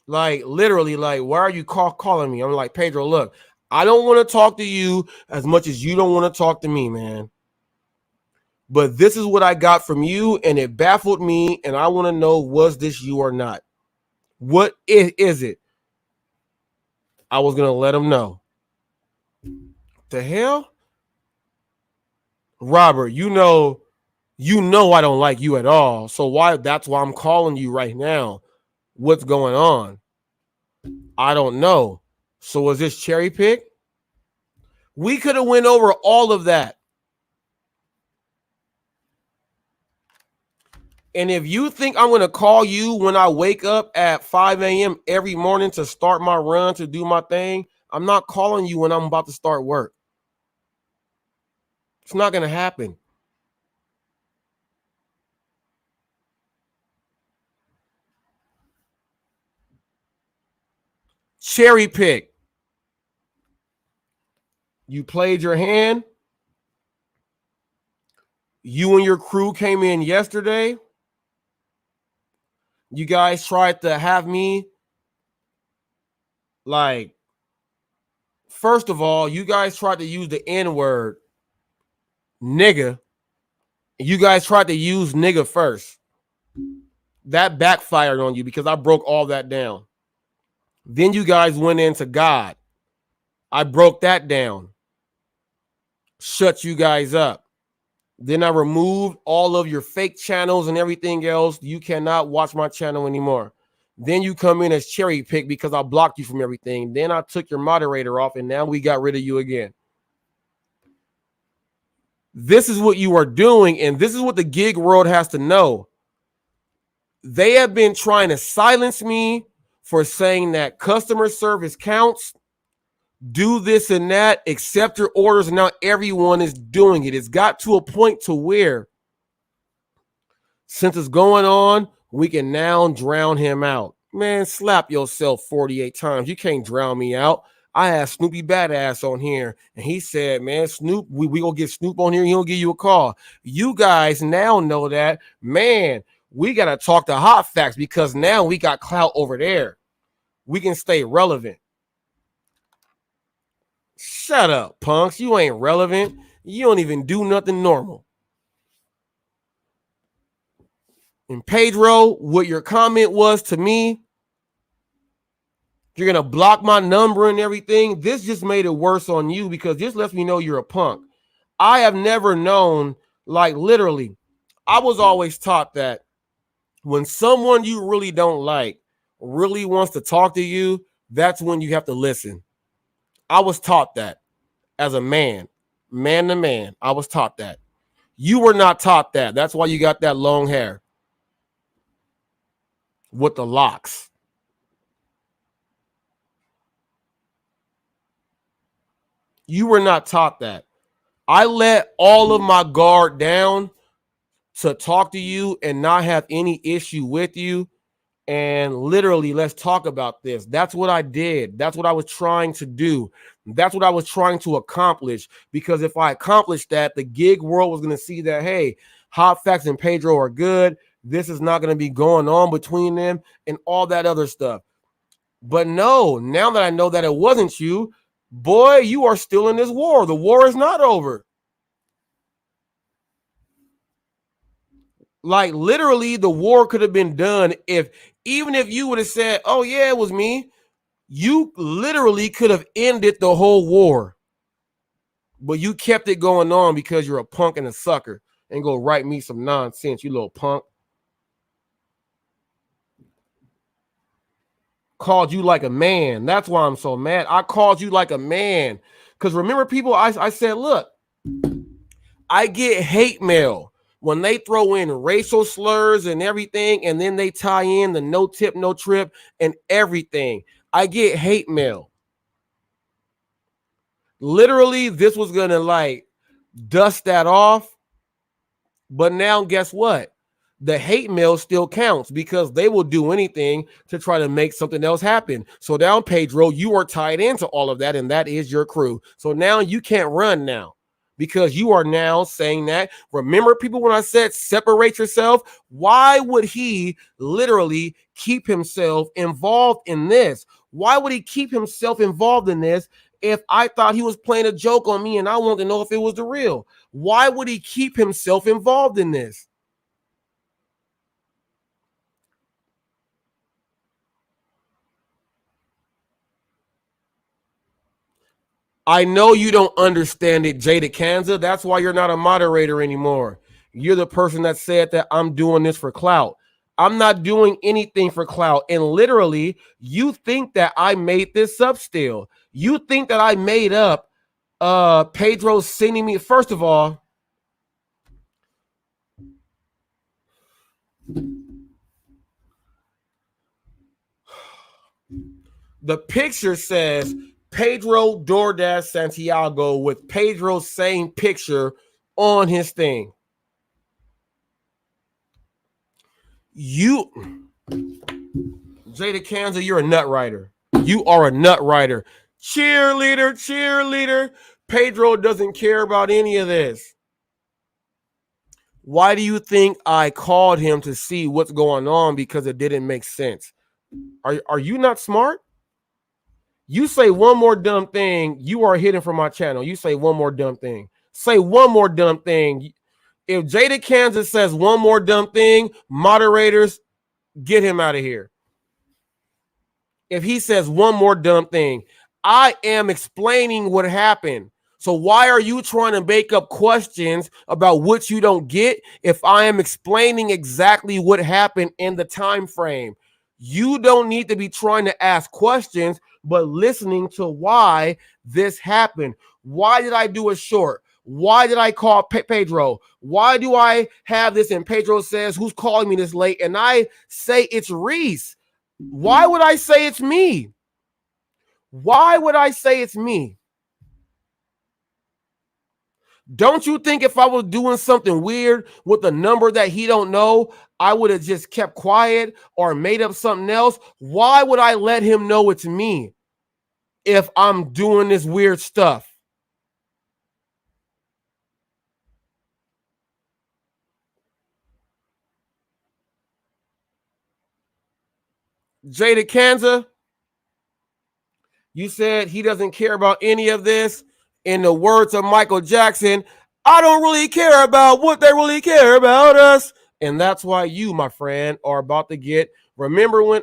like literally, like, why are you calling me? I'm like, Pedro, look, I don't want to talk to you as much as you don't want to talk to me, man. But this is what I got from you, and it baffled me, and I want to know, was this you or not? What is it? I was going to let him know. The hell? Robert, you know I don't like you at all. So that's why I'm calling you right now. What's going on? I don't know. So was this cherry pick? We could have went over all of that. And if you think I'm going to call you when I wake up at 5 a.m. every morning to start my run, to do my thing, I'm not calling you when I'm about to start work. It's not going to happen. Cherry pick. You played your hand. You and your crew came in yesterday. You guys tried to have me, like, first of all, you guys tried to use the N-word, nigga. You guys tried to use nigga first. That backfired on you because I broke all that down. Then you guys went into God. I broke that down. Shut you guys up. Then I removed all of your fake channels and everything else. You cannot watch my channel anymore. Then you come in as cherry pick because I blocked you from everything. Then I took your moderator off, and now we got rid of you again. This is what you are doing, and this is what the gig world has to know. They have been trying to silence me for saying that customer service counts, do this and that, accept your orders, and now everyone is doing it. It's got to a point to where, since it's going on, we can now drown him out. Man, slap yourself 48 times. You can't drown me out. I had Snoopy Badass on here, and he said, man, Snoop, we gonna get Snoop on here, he'll give you a call. You guys now know that, man, we gotta talk to Hot Facts because now we got clout over there. We can stay relevant. Shut up, punks. You ain't relevant. You don't even do nothing normal. And Pedro, what your comment was to me, you're going to block my number and everything. This just made it worse on you because this lets me know you're a punk. I have never known, like literally, I was always taught that when someone you really don't like really wants to talk to you, that's when you have to listen. I was taught that as a man to man. I was taught that. You were not taught that. That's why you got that long hair with the locks. You were not taught that. I let all of my guard down to talk to you and not have any issue with you. And literally, let's talk about this. That's what I did. That's what I was trying to do. That's what I was trying to accomplish. Because if I accomplished that, the gig world was going to see that, hey, Hot Facts and Pedro are good. This is not going to be going on between them and all that other stuff. But no, now that I know that it wasn't you, boy, you are still in this war. The war is not over. Like literally, the war could have been done even if you would have said, oh yeah, it was me. You literally could have ended the whole war. But you kept it going on because you're a punk and a sucker. And go write me some nonsense, you little punk. Called you like a man. That's why I'm so mad. I called you like a man. Because remember, people, I said, look, I get hate mail when they throw in racial slurs and everything, and then they tie in the no tip, no trip and everything. I get hate mail. Literally, this was going to like dust that off. But now guess what? The hate mail still counts because they will do anything to try to make something else happen. So now, Pedro, you are tied into all of that, and that is your crew. So now you can't run now because you are now saying that. Remember, people, when I said separate yourself, why would he literally keep himself involved in this? Why would he keep himself involved in this if I thought he was playing a joke on me and I wanted to know if it was the real? Why would he keep himself involved in this? I know you don't understand it, Jada Kanza. That's why you're not a moderator anymore. You're the person that said that I'm doing this for clout. I'm not doing anything for clout. And literally, you think that I made this up still. You think that I made up Pedro sending me. First of all, the picture says Pedro DoorDash Santiago with Pedro's same picture on his thing. You, Jada Kanza, you're a nut writer. You are a nut writer. Cheerleader, cheerleader. Pedro doesn't care about any of this. Why do you think I called him to see what's going on? Because it didn't make sense. Are you not smart? You say one more dumb thing, you are hidden from my channel. You say one more dumb thing. Say one more dumb thing. If Jada Kansas says one more dumb thing, moderators, get him out of here. If he says one more dumb thing, I am explaining what happened. So why are you trying to make up questions about what you don't get if I am explaining exactly what happened in the time frame? You don't need to be trying to ask questions, but listening to why this happened. Why did I do a short? Why did I call Pedro? Why do I have this? And Pedro says, who's calling me this late? And I say it's Reese. Why would I say it's me? Why would I say it's me? Don't you think if I was doing something weird with a number that he don't know, I would have just kept quiet or made up something else? Why would I let him know it's me if I'm doing this weird stuff? Jada Kanza, you said he doesn't care about any of this. In the words of Michael Jackson, I don't really care about what they really care about us. And that's why you, my friend, are about to get. Remember when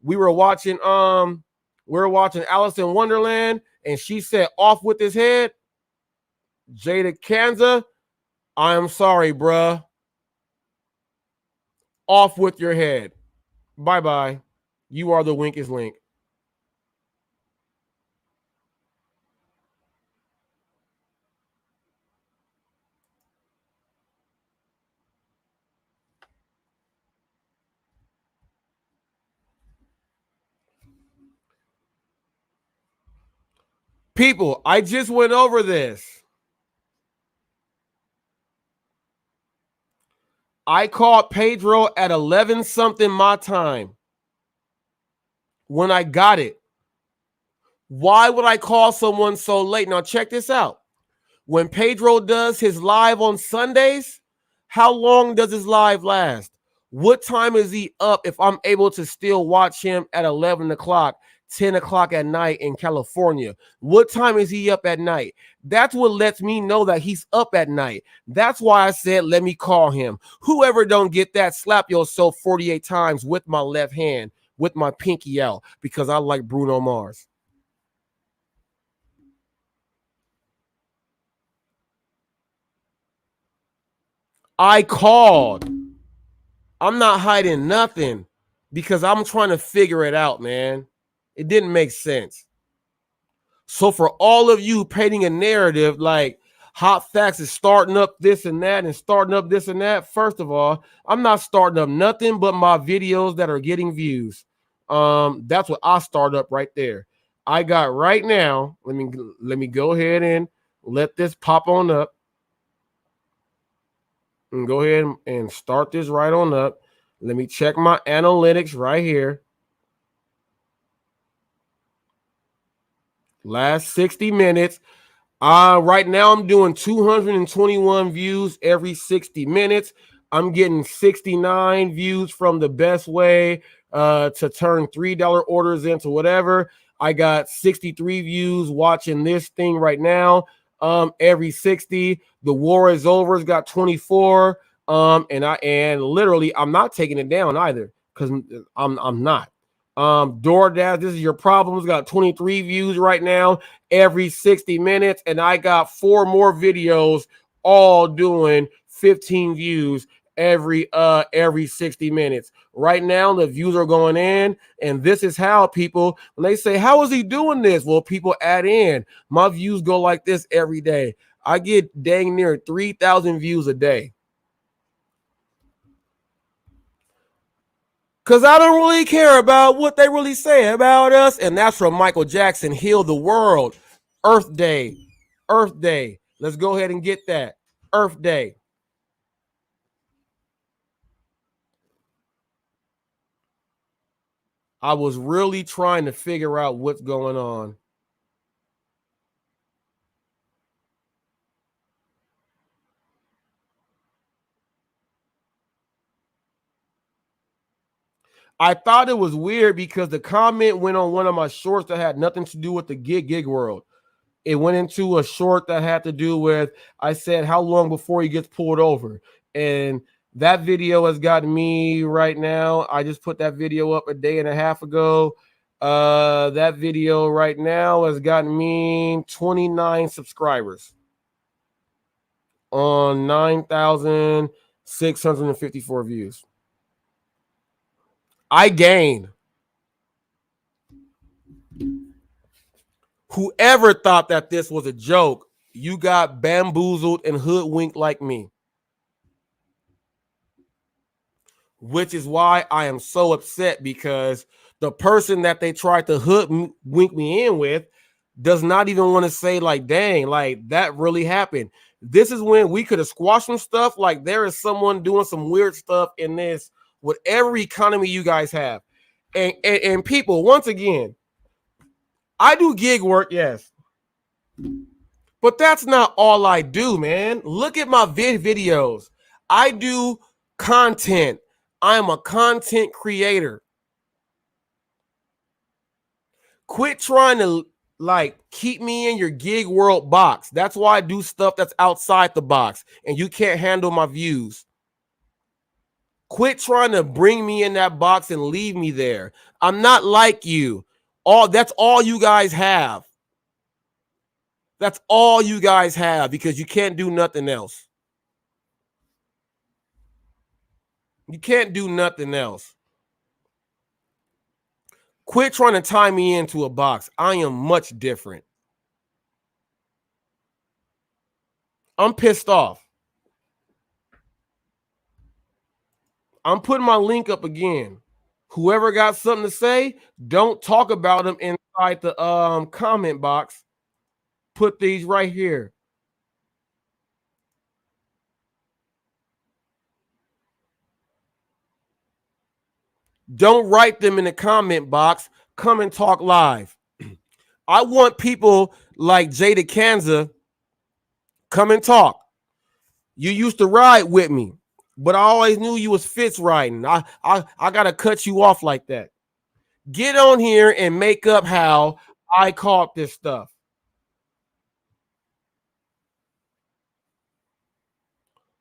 we were watching Alice in Wonderland and she said off with his head? Jada Kanza, I am sorry, bruh. Off with your head. Bye-bye. You are the winkest link. People, I just went over this. I called Pedro at 11 something my time when I got it. Why would I call someone so late? Now, check this out. When Pedro does his live on Sundays, how long does his live last? What time is he up if I'm able to still watch him at 11 o'clock, 10 o'clock at night in California? What time is he up at night? That's what lets me know that he's up at night. That's why I said, let me call him. Whoever don't get that, slap yourself 48 times with my left hand, with my pinky out, because I like Bruno Mars. I called. I'm not hiding nothing because I'm trying to figure it out, man. It didn't make sense. So for all of you painting a narrative like HotFacts is starting up this and that and starting up this and that, first of all, I'm not starting up nothing but my videos that are getting views. That's what I start up right there. I got right now. Let me go ahead and let this pop on up. And go ahead and start this right on up. Let me check my analytics right here. Last 60 minutes. Right now I'm doing 221 views every 60 minutes. I'm getting 69 views from the best way to turn $3 orders into whatever. I got 63 views watching this thing right now. Every 60. The war is over. It's got 24. And literally I'm not taking it down either because I'm not. DoorDash, this is your problems. Got 23 views right now every 60 minutes, and I got 4 more videos all doing 15 views every 60 minutes. Right now, the views are going in, and this is how people, when they say, how is he doing this? Well, people add in. My views go like this every day. I get dang near 3,000 views a day. Because I don't really care about what they really say about us. And that's from Michael Jackson, Heal the World, Earth Day, Earth Day. Let's go ahead and get that. Earth Day. I was really trying to figure out what's going on. I thought it was weird because the comment went on one of my shorts that had nothing to do with the gig world. It went into a short that had to do with, I said, how long before he gets pulled over? And that video has gotten me right now. I just put that video up a day and a half ago. That video right now has gotten me 29 subscribers on 9,654 views. I gained. Whoever thought that this was a joke, you got bamboozled and hoodwinked like me. which is why I am so upset, because the person that they tried to wink me in with does not even want to say, like, dang, like that really happened. This is when we could have squashed some stuff. Like, there is someone doing some weird stuff in this, whatever economy you guys have. And people, once again, I do gig work, yes. But that's not all I do, man. Look at my videos. I do content. I am a content creator. Quit trying to like keep me in your gig world box. That's why I do stuff that's outside the box and you can't handle my views. Quit trying to bring me in that box and leave me there. I'm not like you. That's all you guys have. That's all you guys have, because you can't do nothing else. You can't do nothing else. Quit trying to tie me into a box. I am much different. I'm pissed off. I'm putting my link up again. Whoever got something to say, don't talk about them inside the comment box. Put these right here. Don't write them in the comment box. Come and talk live. I want people like Jay Kanza come and talk. You used to ride with me, but I always knew you was Fitz riding. I gotta cut you off like that. Get on here and make up how I caught this stuff.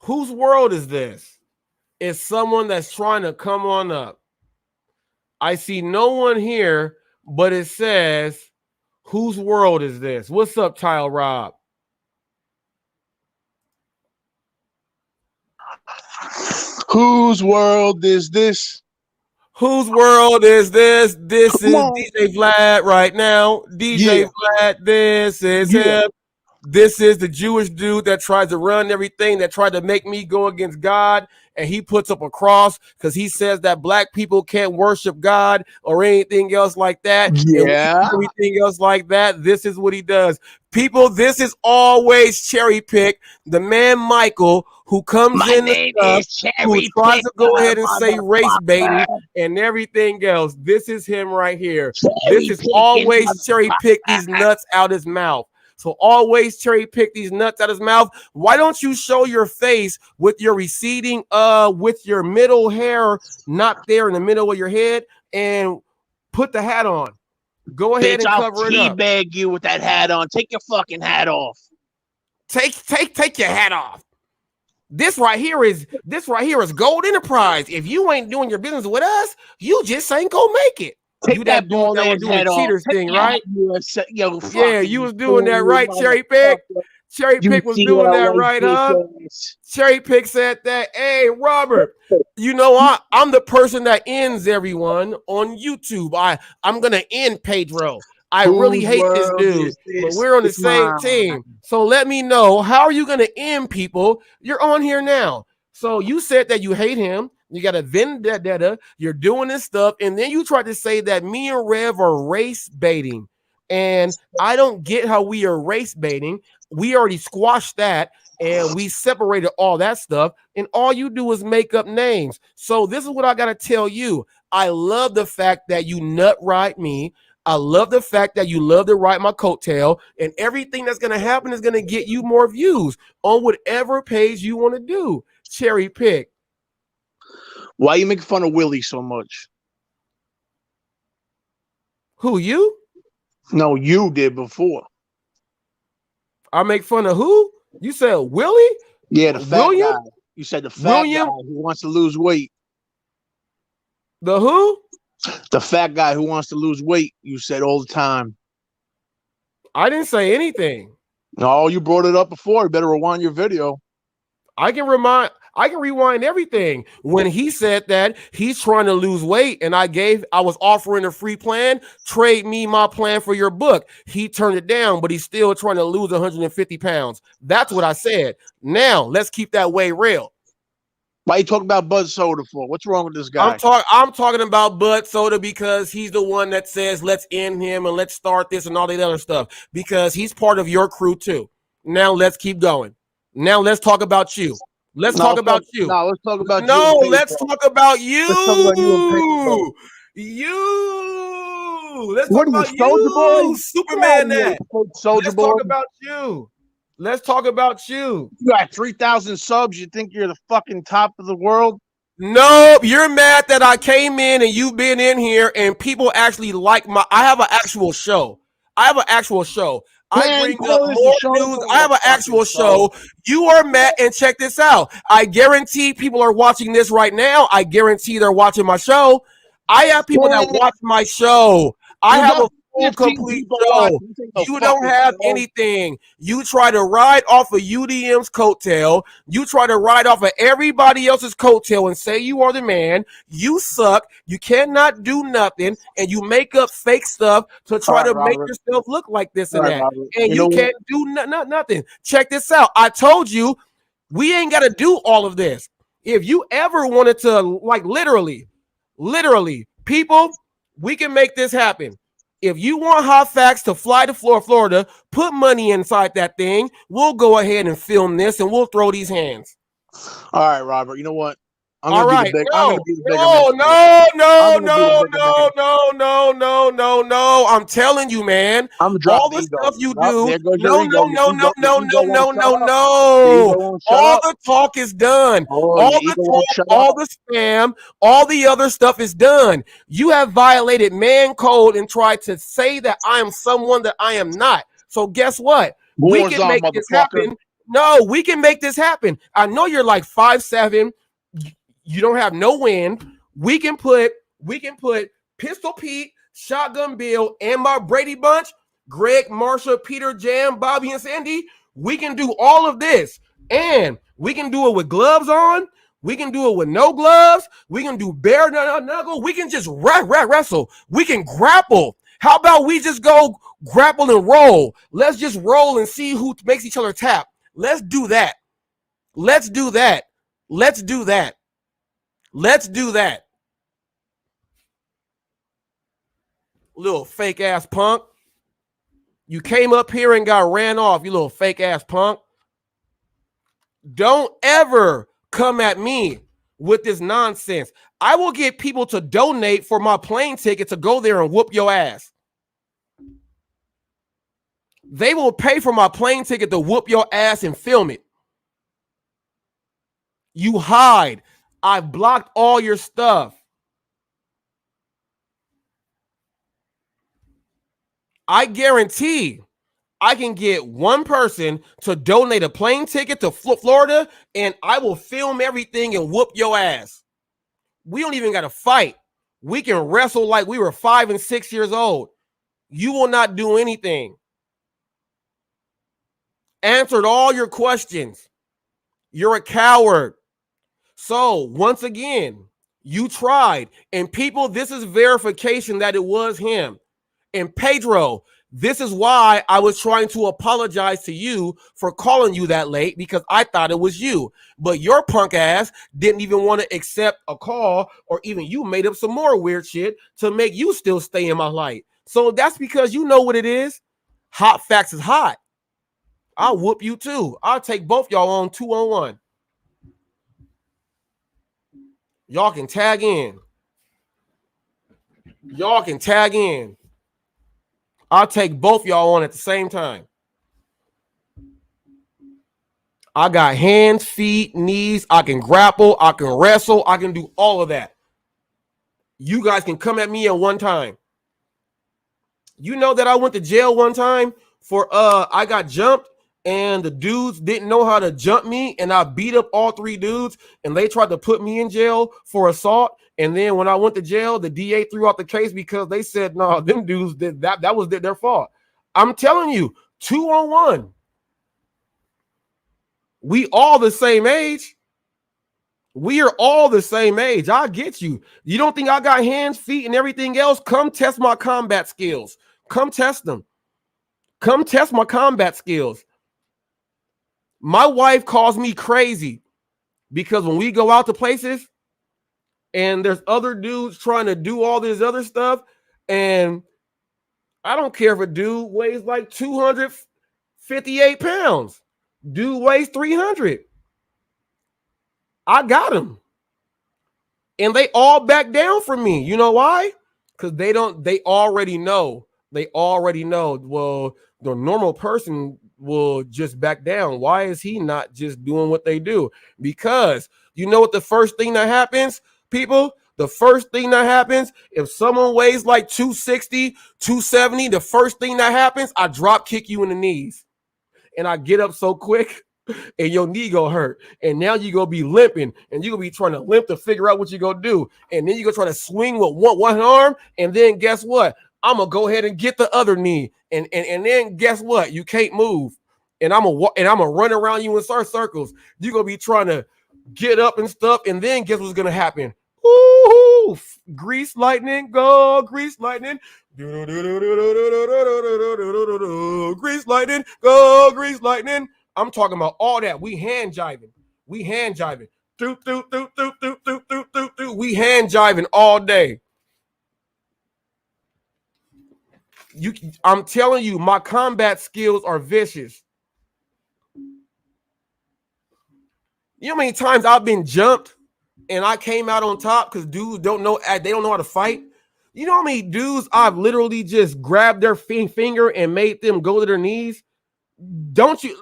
Whose world is this? It's someone that's trying to come on up. I see no one here, but it says, whose world is this? What's up, Tile Rob? Whose world is this? Whose world is this? This is DJ Vlad right now. DJ Vlad, this is him. This is the Jewish dude that tries to run everything, that tried to make me go against God. And he puts up a cross because he says that black people can't worship God or anything else like that. Yeah. And everything else like that. This is what he does. People, this is always cherry pick. The man Michael, who comes in the stuff, who tries to go ahead and say race baiting and everything else. This is him right here. This is always cherry pick these nuts out his mouth. So always cherry pick these nuts out his mouth. Why don't you show your face with your receding, with your middle hair not there in the middle of your head, and put the hat on? Go ahead and cover it up. I'll teabag you with that hat on. Take your fucking hat off. Take your hat off. This right here is Gold Enterprise. If you ain't doing your business with us, you just ain't gonna make it. Take you that ball that was doing the cheaters thing, right? Yeah, you was doing that right, Cherry Pick. Cherry Pick was doing that right, huh? Cherry Pick said that. Hey, Robert, you know I'm the person that ends everyone on YouTube. I'm gonna end Pedro. I really hate this dude, but we're on the same team. So let me know, how are you gonna end people? You're on here now. So you said that you hate him. You got a vendetta. You're doing this stuff. And then you tried to say that me and Rev are race baiting. And I don't get how we are race baiting. We already squashed that. And we separated all that stuff. And all you do is make up names. So this is what I got to tell you. I love the fact that you nut ride me. I love the fact that you love to ride my coattail. And everything that's going to happen is going to get you more views on whatever page you want to do. Cherry Pick. Why are you making fun of Willie so much? Who, you? No, you did before. I make fun of who? You said Willie? Yeah, the fat guy. You said the fat guy who wants to lose weight. The who? The fat guy who wants to lose weight. You said all the time. I didn't say anything. No, you brought it up before. You better rewind your video. I can rewind everything. When he said that he's trying to lose weight and I was offering a free plan, trade me my plan for your book. He turned it down, but he's still trying to lose 150 pounds. That's what I said. Now let's keep that weight real. Why you talking about Bud Soda for? What's wrong with this guy? I'm talking about Bud Soda because he's the one that says let's end him and let's start this and all that other stuff because he's part of your crew too. Now let's keep going. Now let's talk about you. Let's talk about you. No, let's talk about you. No, let's talk about you. Let's talk about you and Pedro. Let's What talk about Soldier Boy? you, Superman. That. Soldier Let's Boy. talk about you. Let's talk about you. You got 3,000 subs. You think you're the fucking top of the world? No, you're mad that I came in and you've been in here and people actually like I have an actual show. I bring up more news. I have an actual show. You are mad, and check this out. I guarantee people are watching this right now. I guarantee they're watching my show. I have people that watch my show. I have a full complete show. You don't have anything. You try to ride off of UDM's coattail. You try to ride off of everybody else's coattail and say you are the man. You suck. You cannot do nothing, and you make up fake stuff to try to make yourself look like this and that. And you can't do nothing. Check this out. I told you we ain't got to do all of this. If you ever wanted to, like literally, people, we can make this happen. If you want HotFacts to fly to Florida, put money inside that thing. We'll go ahead and film this, and we'll throw these hands. All right, Robert. You know what? No. I'm telling you, man. I'm all the stuff you do. No. All the talk is done. All the spam, all the other stuff is done. You have violated man code and tried to say that I am someone that I am not. So guess what? We can make this happen. No, we can make this happen. I know you're like 5'7". You don't have no wind. We can put Pistol Pete, Shotgun Bill, and my Brady Bunch, Greg, Marsha, Peter, Jam, Bobby, and Sandy. We can do all of this. And we can do it with gloves on. We can do it with no gloves. We can do bare knuckle. We can just wrestle. We can grapple. How about we just go grapple and roll? Let's just roll and see who makes each other tap. Let's do that. Let's do that. Let's do that. Let's do that. Little fake ass punk. You came up here and got ran off, you little fake ass punk. Don't ever come at me with this nonsense. I will get people to donate for my plane ticket to go there and whoop your ass. They will pay for my plane ticket to whoop your ass and film it. You hide. I've blocked all your stuff. I guarantee I can get one person to donate a plane ticket to Florida, and I will film everything and whoop your ass. We don't even got to fight. We can wrestle like we were 5 and 6 years old. You will not do anything. Answered all your questions. You're a coward. So once again, you tried. And people, this is verification that it was him. And Pedro, this is why I was trying to apologize to you for calling you that late, because I thought it was you. But your punk ass didn't even want to accept a call, or even you made up some more weird shit to make you still stay in my light. So that's because you know what it is. HotFacts is hot. I'll whoop you too. I'll take both y'all on 2-on-1. Y'all can tag in. Y'all can tag in. I'll take both y'all on at the same time. I got hands, feet, knees. I can grapple. I can wrestle. I can do all of that. You guys can come at me at one time. You know that I went to jail one time for I got jumped and the dudes didn't know how to jump me, and I beat up all 3 dudes, and they tried to put me in jail for assault. And then when I went to jail, the DA threw out the case because they said, no, them dudes did that. That was their fault. I'm telling you, 2-on-1. We all the same age. We are all the same age. I get you. You don't think I got hands, feet, and everything else? Come test my combat skills. Come test them. Come test my combat skills. My wife calls me crazy Because when we go out to places and there's other dudes trying to do all this other stuff, and I don't care if a dude weighs like 258 pounds. Dude weighs 300. I got him. And they all back down from me. You know why? Because they already know. They already know. Well, the normal person will just back down. Why is he not just doing what they do? Because you know what the first thing that happens, people? The first thing that happens, if someone weighs like 260, 270, the first thing that happens, I drop kick you in the knees. And I get up so quick and your knee go hurt. And now you gonna be limping and you gonna be trying to limp to figure out what you gonna do. And then you gonna try to swing with one arm. And then guess what? I'm gonna go ahead and get the other knee. And then guess what? You can't move. And I'm gonna run around you in circles. You're gonna be trying to get up and stuff. And then guess what's gonna happen? Ooh, grease lightning, go grease lightning. Grease lightning, go grease lightning. I'm talking about all that. We hand jiving. We hand jiving. We hand jiving all day. I'm telling you, my combat skills are vicious. You know how many times I've been jumped and I came out on top because dudes don't know how to fight? You know how many dudes I've literally just grabbed their finger and made them go to their knees? Don't you?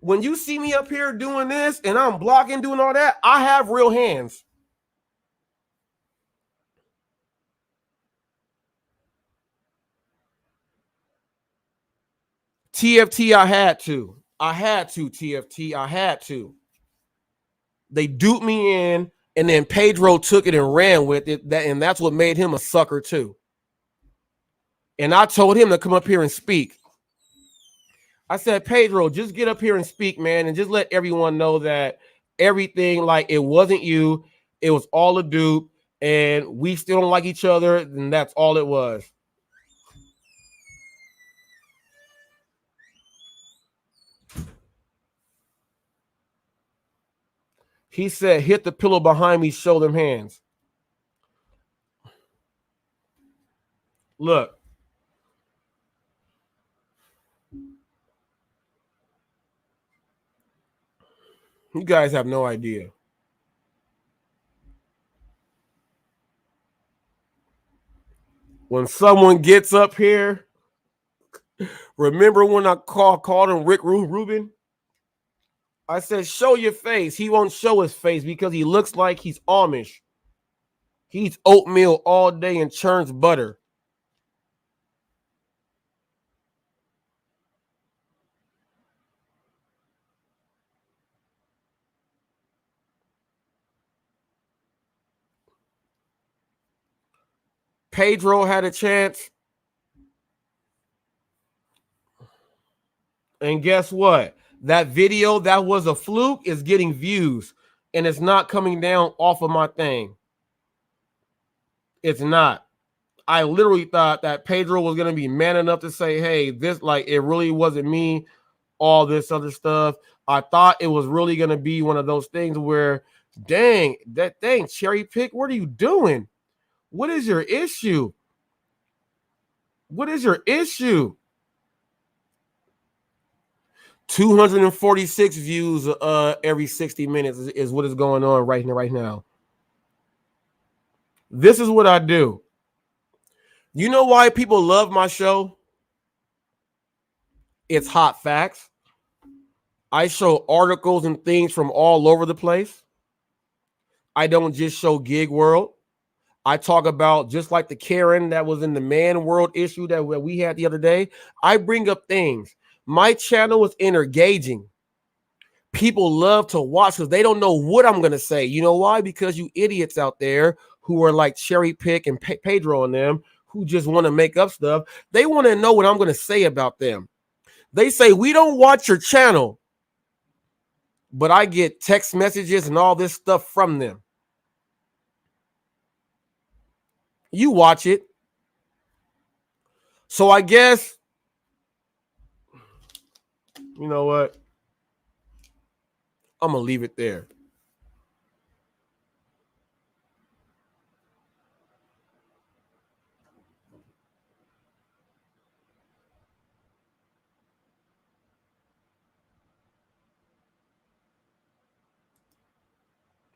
When you see me up here doing this and I'm blocking, doing all that, I have real hands. TFT, I had to. TFT, I had to. They duped me in, and then Pedro took it and ran with it, and that's what made him a sucker too. And I told him to come up here and speak. I said, Pedro, just get up here and speak, man, and just let everyone know that everything, like, it wasn't you, it was all a dupe, and we still don't like each other, and that's all it was. He said, hit the pillow behind me, show them hands. Look. You guys have no idea. When someone gets up here, remember when I called him Rick Rubin? I said, show your face. He won't show his face because he looks like he's Amish. He eats oatmeal all day and churns butter. Pedro had a chance. And guess what? That video that was a fluke is getting views. And it's not coming down off of my thing. It's not. I literally thought that Pedro was going to be man enough to say, hey, this, like, it really wasn't me, all this other stuff. I thought it was really going to be one of those things where, dang, Cherry Pick, what are you doing? What is your issue? What is your issue? 246 views every 60 minutes is what is going on right now. This is what I do. You know why people love my show? It's hot facts. I show articles and things from all over the place. I don't just show gig world. I talk about, just like the Karen that was in the man world issue that we had the other day. I bring up things. My channel is engaging. People love to watch because they don't know what I'm going to say. You know why? Because you idiots out there who are like Cherry Pick and Pedro and them, who just want to make up stuff. They want to know what I'm going to say about them. They say, we don't watch your channel, but I get text messages and all this stuff from them. You watch it. So I guess, you know what? I'm going to leave it there.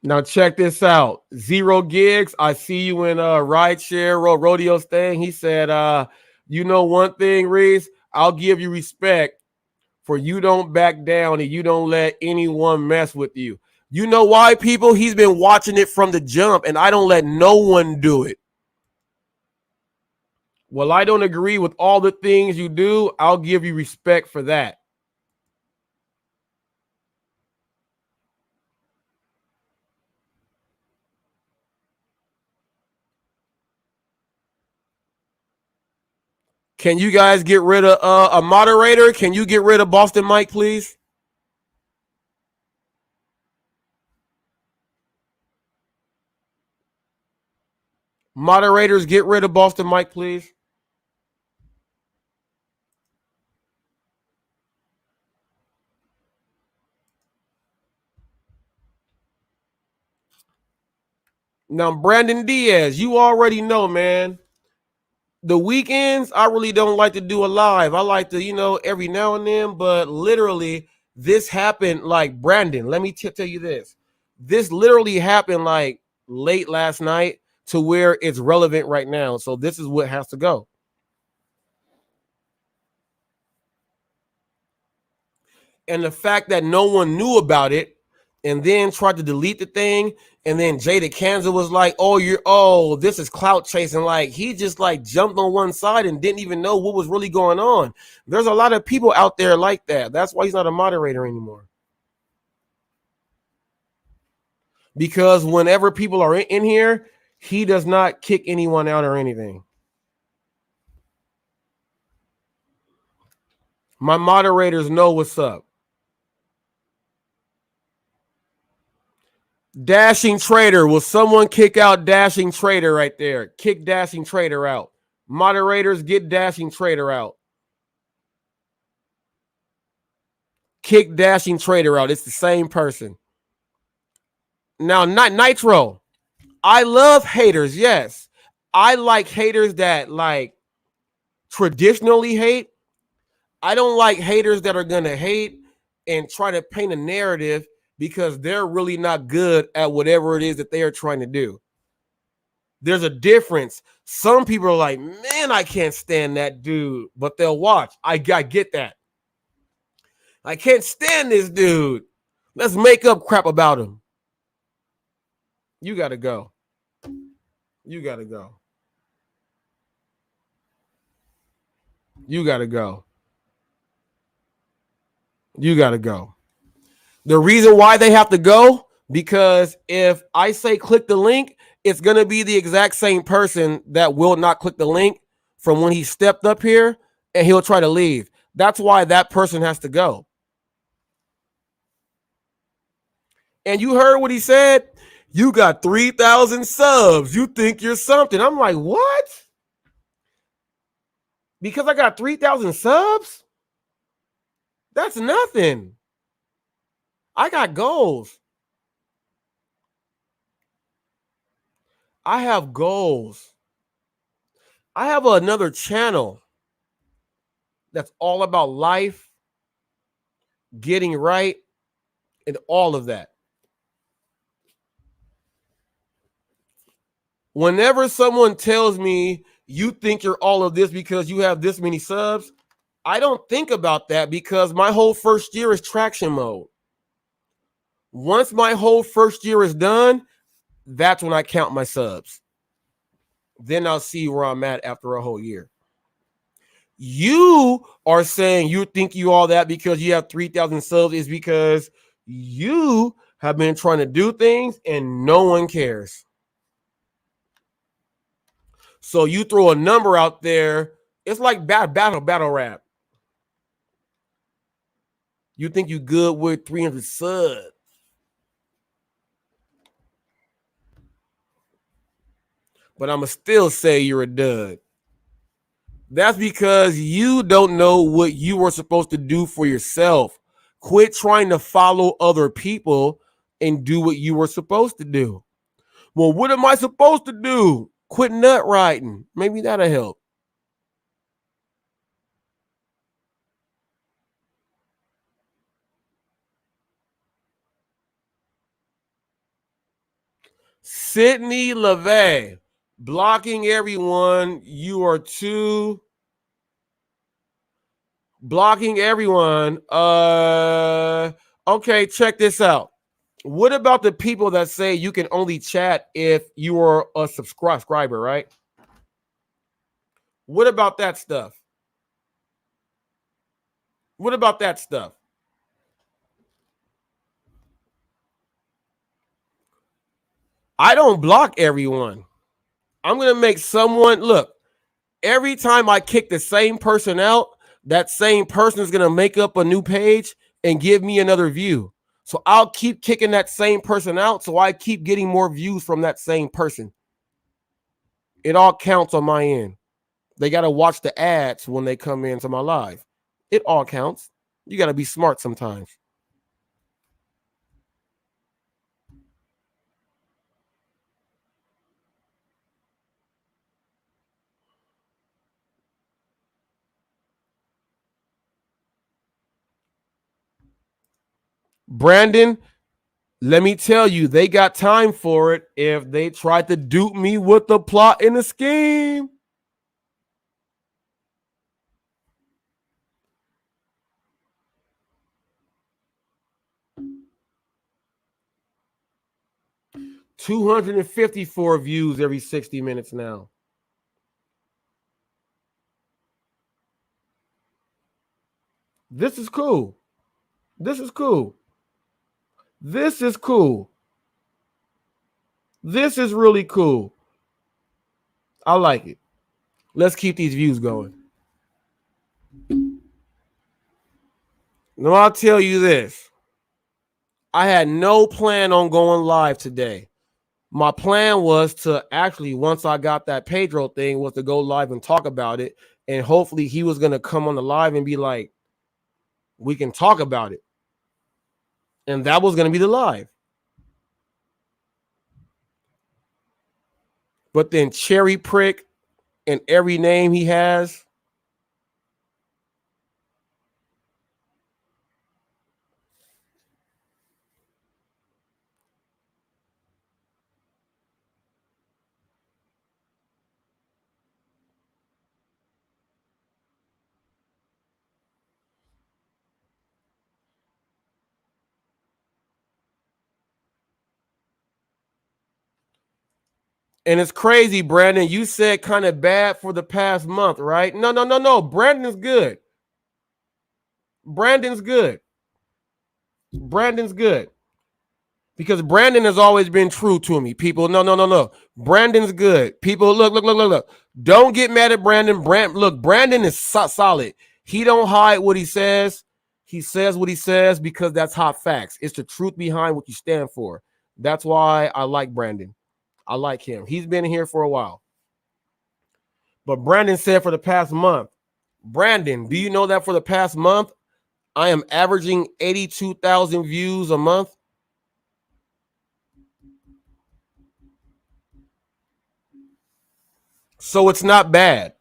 Now check this out. 0 gigs. I see you in rideshare rodeo thing. He said, you know one thing, Reese, I'll give you respect for you don't back down and you don't let anyone mess with you. You know why, people? He's been watching it from the jump, and I don't let no one do it. Well, I don't agree with all the things you do. I'll give you respect for that. Can you guys get rid of a moderator? Can you get rid of Boston Mike, please? Moderators, get rid of Boston Mike, please. Now, Brandon Diaz, you already know, man. The weekends, I really don't like to do a live. I like to, every now and then, but literally, this happened like, Brandon, let me tell you this. This literally happened like late last night to where it's relevant right now. So this is what has to go. And the fact that no one knew about it and then tried to delete the thing, and then Jada Kansas was like, this is clout chasing. Like, he just like jumped on one side and didn't even know what was really going on. There's a lot of people out there like that. That's why he's not a moderator anymore. Because whenever people are in here, he does not kick anyone out or anything. My moderators know what's up. Dashing Trader. Will someone kick out Dashing Trader right there? Kick Dashing Trader out. Moderators, get Dashing Trader out. Kick Dashing Trader out. It's the same person. Now, not Nitro. I love haters, yes. I like haters that like traditionally hate. I don't like haters that are going to hate and try to paint a narrative because they're really not good at whatever it is that they are trying to do. There's a difference. Some people are like, man, I can't stand that dude, but they'll watch. I get that. I can't stand this dude. Let's make up crap about him. You got to go. You got to go. You got to go. You got to go. The reason why they have to go, because if I say click the link, it's going to be the exact same person that will not click the link from when he stepped up here, and he'll try to leave. That's why that person has to go. And you heard what he said? You got 3,000 subs. You think you're something. I'm like, what? Because I got 3,000 subs? That's nothing. I got goals. I have goals. I have another channel that's all about life, getting right, and all of that. Whenever someone tells me you think you're all of this because you have this many subs, I don't think about that because my whole first year is traction mode. Once my whole first year is done, that's when I count my subs. Then I'll see where I'm at after a whole year. You are saying you think you all that because you have 3,000 subs is because you have been trying to do things and no one cares. So you throw a number out there. It's like battle rap. You think you good with 300 subs. But I'm going to still say you're a dud. That's because you don't know what you were supposed to do for yourself. Quit trying to follow other people and do what you were supposed to do. Well, what am I supposed to do? Quit nut riding. Maybe that'll help. Sydney LeVay, blocking everyone. You are too. Blocking everyone. Okay, check this out. What about the people that say you can only chat if you are a subscriber, right? What about that stuff? What about that stuff? I don't block everyone. I'm going to make someone look. Every time I kick the same person out, that same person is going to make up a new page and give me another view. So I'll keep kicking that same person out so I keep getting more views from that same person. It all counts on my end. They got to watch the ads when they come into my live. It all counts. You got to be smart sometimes. Brandon, let me tell you, they got time for it if they tried to dupe me with the plot and the scheme. $254 views every 60 minutes now. This is cool. This is cool. This is cool. This is really cool. I like it. Let's keep these views going. Now, I'll tell you this. I had no plan on going live today. My plan was to actually, once I got that Pedro thing, was to go live and talk about it. And hopefully he was going to come on the live and be like, we can talk about it. And that was going to be the live. But then Cherry Prick and every name he has. And it's crazy, Brandon. You said kind of bad for the past month, right? No. Brandon's good. Brandon's good. Brandon's good. Because Brandon has always been true to me. People, no. Brandon's good. People, look. Don't get mad at Brandon. Brandon is solid. He don't hide what he says. He says what he says because that's hot facts. It's the truth behind what you stand for. That's why I like Brandon. I like him. He's been here for a while. But Brandon said for the past month, Brandon, do you know that for the past month, I am averaging 82,000 views a month? So it's not bad.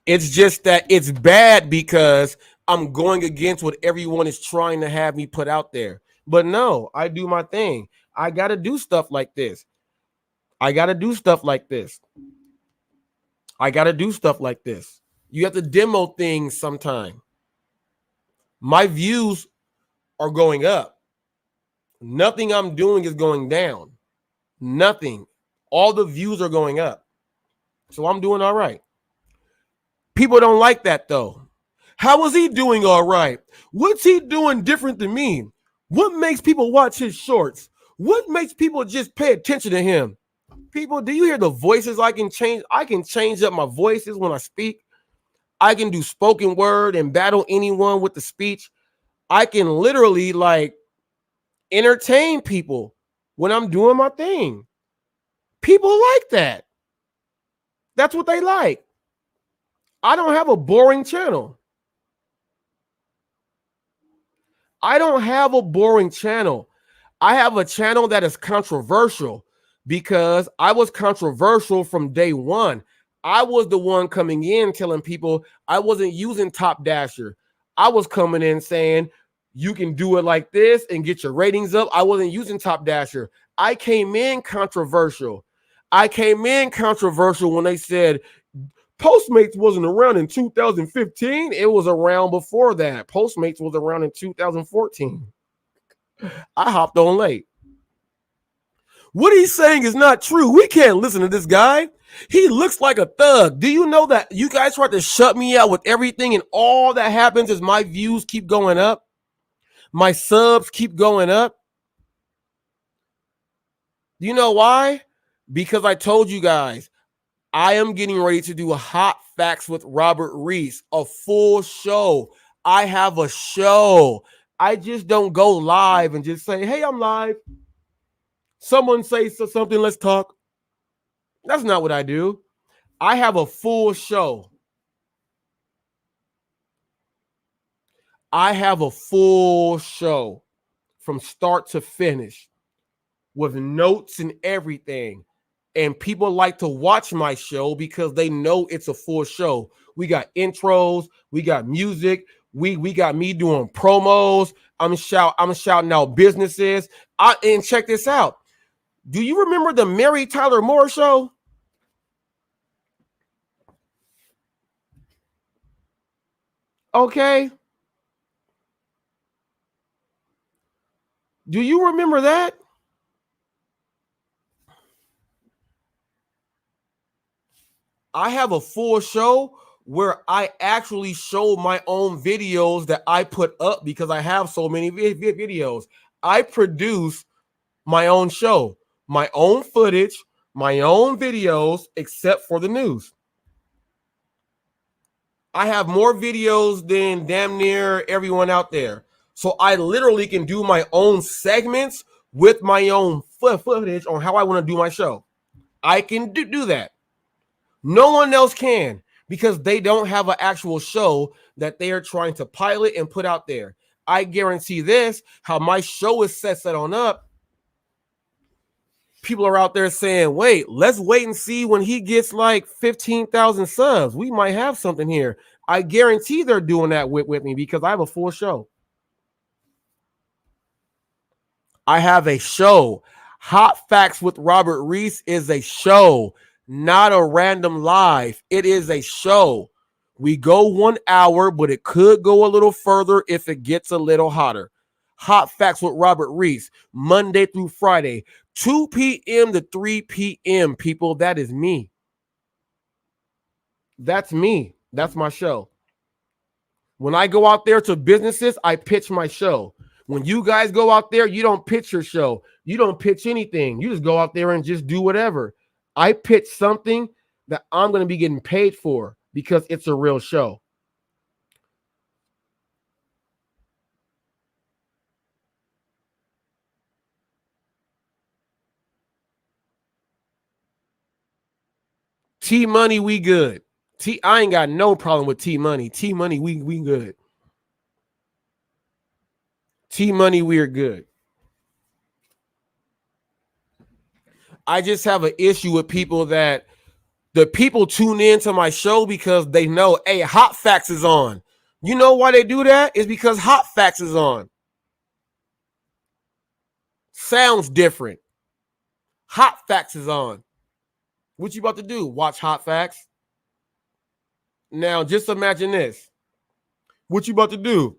It's just that it's bad because I'm going against what everyone is trying to have me put out there. But no, I do my thing. I got to do stuff like this. I got to do stuff like this. You have to demo things sometime. My views are going up. Nothing I'm doing is going down. Nothing. All the views are going up. So I'm doing all right. People don't like that though. How is he doing all right? What's he doing different than me? What makes people watch his shorts? What makes people just pay attention to him? People, do you hear the voices I can change? I can change up my voices when I speak. I can do spoken word and battle anyone with the speech. I can literally like entertain people when I'm doing my thing. People like that. That's what they like. I don't have a boring channel. I don't have a boring channel. I have a channel that is controversial because I was controversial from day one. I was the one coming in telling people I wasn't using Top Dasher. I was coming in saying you can do it like this and get your ratings up. I wasn't using Top Dasher. I came in controversial. I came in controversial when they said Postmates wasn't around in 2015. It was around before that. Postmates was around in 2014. I hopped on late. What he's saying is not true. We can't listen to this guy. He looks like a thug. Do you know that you guys tried to shut me out with everything, and all that happens is my views keep going up? My subs keep going up. You know why? Because I told you guys, I am getting ready to do a Hot Facts with Robert Reese, a full show. I have a show. I just don't go live and just say, hey, I'm live. Someone say something, let's talk. That's not what I do. I have a full show. I have a full show from start to finish with notes and everything. And people like to watch my show because they know it's a full show. We got intros, we got music, we got me doing promos. I'm shouting out businesses. And check this out. Do you remember the Mary Tyler Moore show? Okay. Do you remember that? I have a full show where I actually show my own videos that I put up because I have so many videos. I produce my own show, my own footage, my own videos, except for the news. I have more videos than damn near everyone out there. So I literally can do my own segments with my own footage on how I want to do my show. I can do that. No one else can because they don't have an actual show that they are trying to pilot and put out there. I guarantee this, how my show is set on up. People are out there saying, wait, let's wait and see when he gets like 15,000 subs. We might have something here. I guarantee they're doing that with me because I have a full show. I have a show. Hot Facts with Robert Reese is a show, not a random live. It is a show. We go 1 hour, but it could go a little further if it gets a little hotter. Hot Facts with Robert Reese, Monday through Friday, 2 p.m. to 3 p.m. People, that is me. That's me. That's my show. When I go out there to businesses, I pitch my show. When you guys go out there, you don't pitch your show. You don't pitch anything. You just go out there and just do whatever. I pitch something that I'm going to be getting paid for because it's a real show. T Money, we good. I ain't got no problem with T Money. T Money, we good. T Money, we're good. I just have an issue with people that the people tune in to my show because they know, hey, Hot Facts is on. You know why they do that? It's because Hot Facts is on. Sounds different. Hot Facts is on. What you about to do? Watch Hot Facts? Now, just imagine this. What you about to do?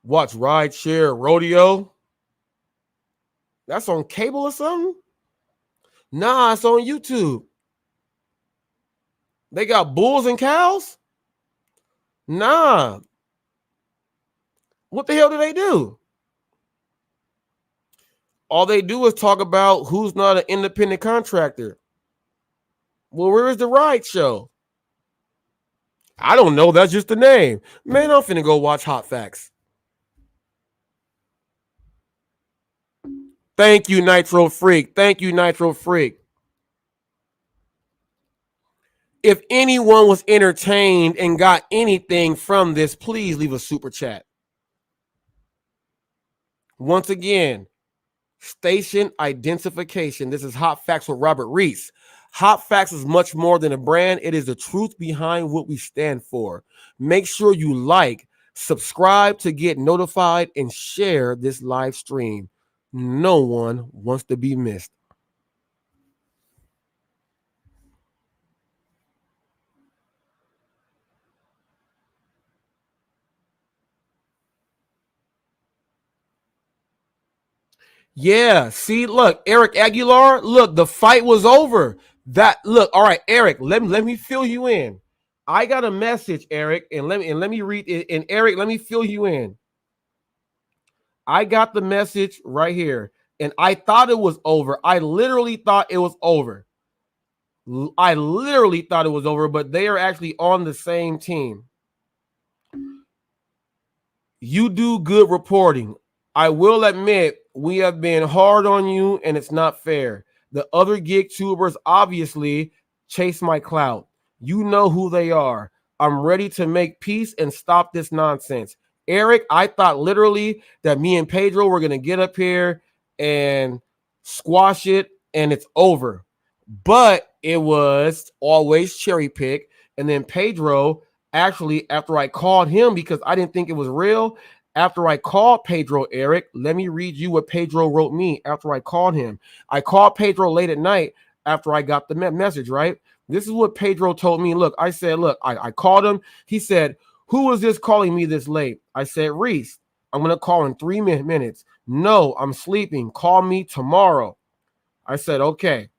Watch Rideshare Rodeo? That's on cable or something? Nah, it's on YouTube. They got bulls and cows? Nah. What the hell do they do? All they do is talk about who's not an independent contractor. Well, where is the Ride Show? I don't know. That's just the name. Man, I'm finna go watch Hot Facts. Thank you, Nitro Freak. Thank you, Nitro Freak. If anyone was entertained and got anything from this, please leave a super chat. Once again, station identification. This is Hot Facts with Robert Reese. Hot Facts is much more than a brand. It is the truth behind what we stand for. Make sure you like, subscribe to get notified, and share this live stream. No one wants to be missed. Yeah, see, look, Eric Aguilar, look, the fight was over. That look, all right, Eric, let me fill you in. I got a message, Eric, and let me read it. And Eric, let me fill you in. I got the message right here, and I thought it was over. I literally thought it was over. I literally thought it was over, but they are actually on the same team. You do good reporting. I will admit we have been hard on you, and it's not fair. The other gig tubers obviously chase my clout. You know who they are. I'm ready to make peace and stop this nonsense. Eric, I thought literally that me and Pedro were going to get up here and squash it, and it's over. But it was always cherry pick. And then Pedro, actually, after I called him because I didn't think it was real, after I called Pedro, Eric, let me read you what Pedro wrote me after I called him. I called Pedro late at night after I got the message, right? This is what Pedro told me. Look, I said, look, I called him. He said, who is this calling me this late? I said, Reese, I'm going to call in 3 minutes. No, I'm sleeping. Call me tomorrow. I said, okay.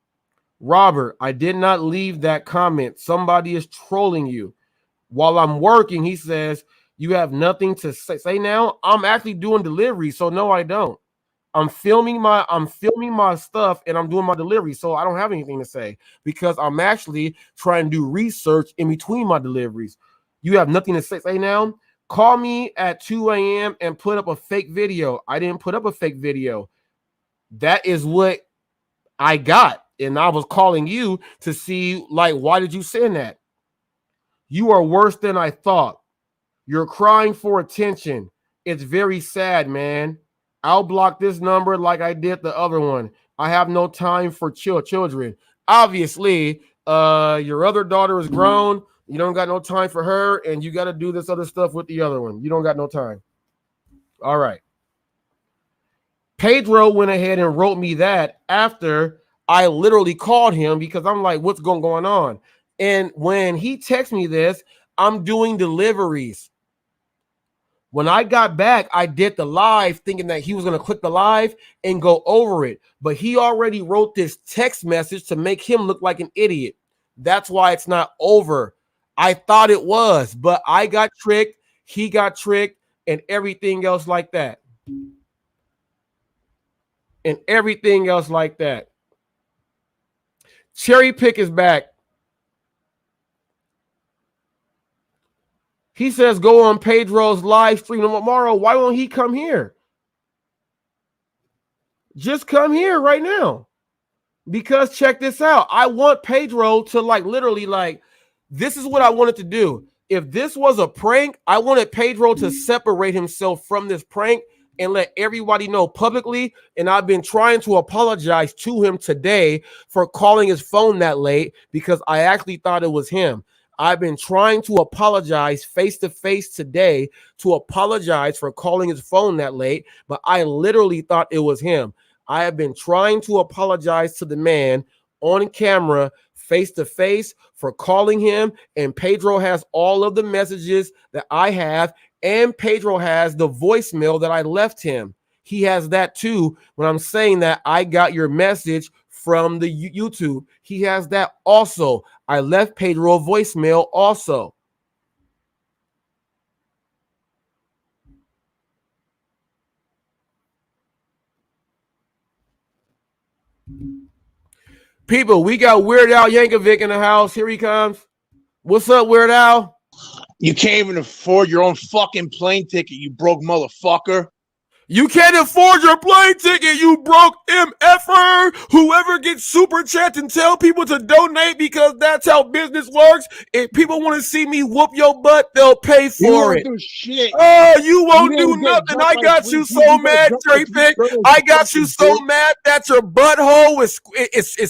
Robert, I did not leave that comment. Somebody is trolling you. While I'm working, he says, you have nothing to say now? I'm actually doing delivery, so no, I don't. I'm filming my stuff and I'm doing my delivery, so I don't have anything to say because I'm actually trying to do research in between my deliveries. You have nothing to say now? Call me at 2 a.m. and put up a fake video. I didn't put up a fake video. That is what I got. And I was calling you to see, like, why did you send that? You are worse than I thought. You're crying for attention. It's very sad, man. I'll block this number like I did the other one. I have no time for children. Obviously, your other daughter is grown. You don't got no time for her, and you got to do this other stuff with the other one. You don't got no time. All right. Pedro went ahead and wrote me that after I literally called him because I'm like, what's going on? And when he texted me this, I'm doing deliveries. When I got back, I did the live thinking that he was going to click the live and go over it. But he already wrote this text message to make him look like an idiot. That's why it's not over. I thought it was, but I got tricked. He got tricked and everything else like that. And everything else like that. Cherry Pick is back. He says go on Pedro's live stream tomorrow. Why won't he come here? Just come here right now. Because check this out. I want Pedro to literally this is what I wanted to do. If this was a prank, I wanted Pedro to separate himself from this prank and let everybody know publicly. And I've been trying to apologize to him today for calling his phone that late because I actually thought it was him. I've been trying to apologize face-to-face today to apologize for calling his phone that late, but I literally thought it was him. I have been trying to apologize to the man on camera, face-to-face, for calling him, and Pedro has all of the messages that I have, and Pedro has the voicemail that I left him. He has that too when I'm saying that I got your message from the YouTube. He has that also. I left Pedro a voicemail also. People, we got Weird Al Yankovic in the house. Here he comes. What's up, Weird Al? You can't even afford your own fucking plane ticket, you broke motherfucker. You can't afford your plane ticket, you broke MFer. Whoever gets super chats and tell people to donate because that's how business works. If people want to see me whoop your butt, they'll pay You for won't it. do shit. Oh, you You won't do didn't get nothing. jumped I by got three you people. so You got mad, jumped by Cherry three Pick. girls. I You got you fucking so bitch. mad that your butthole is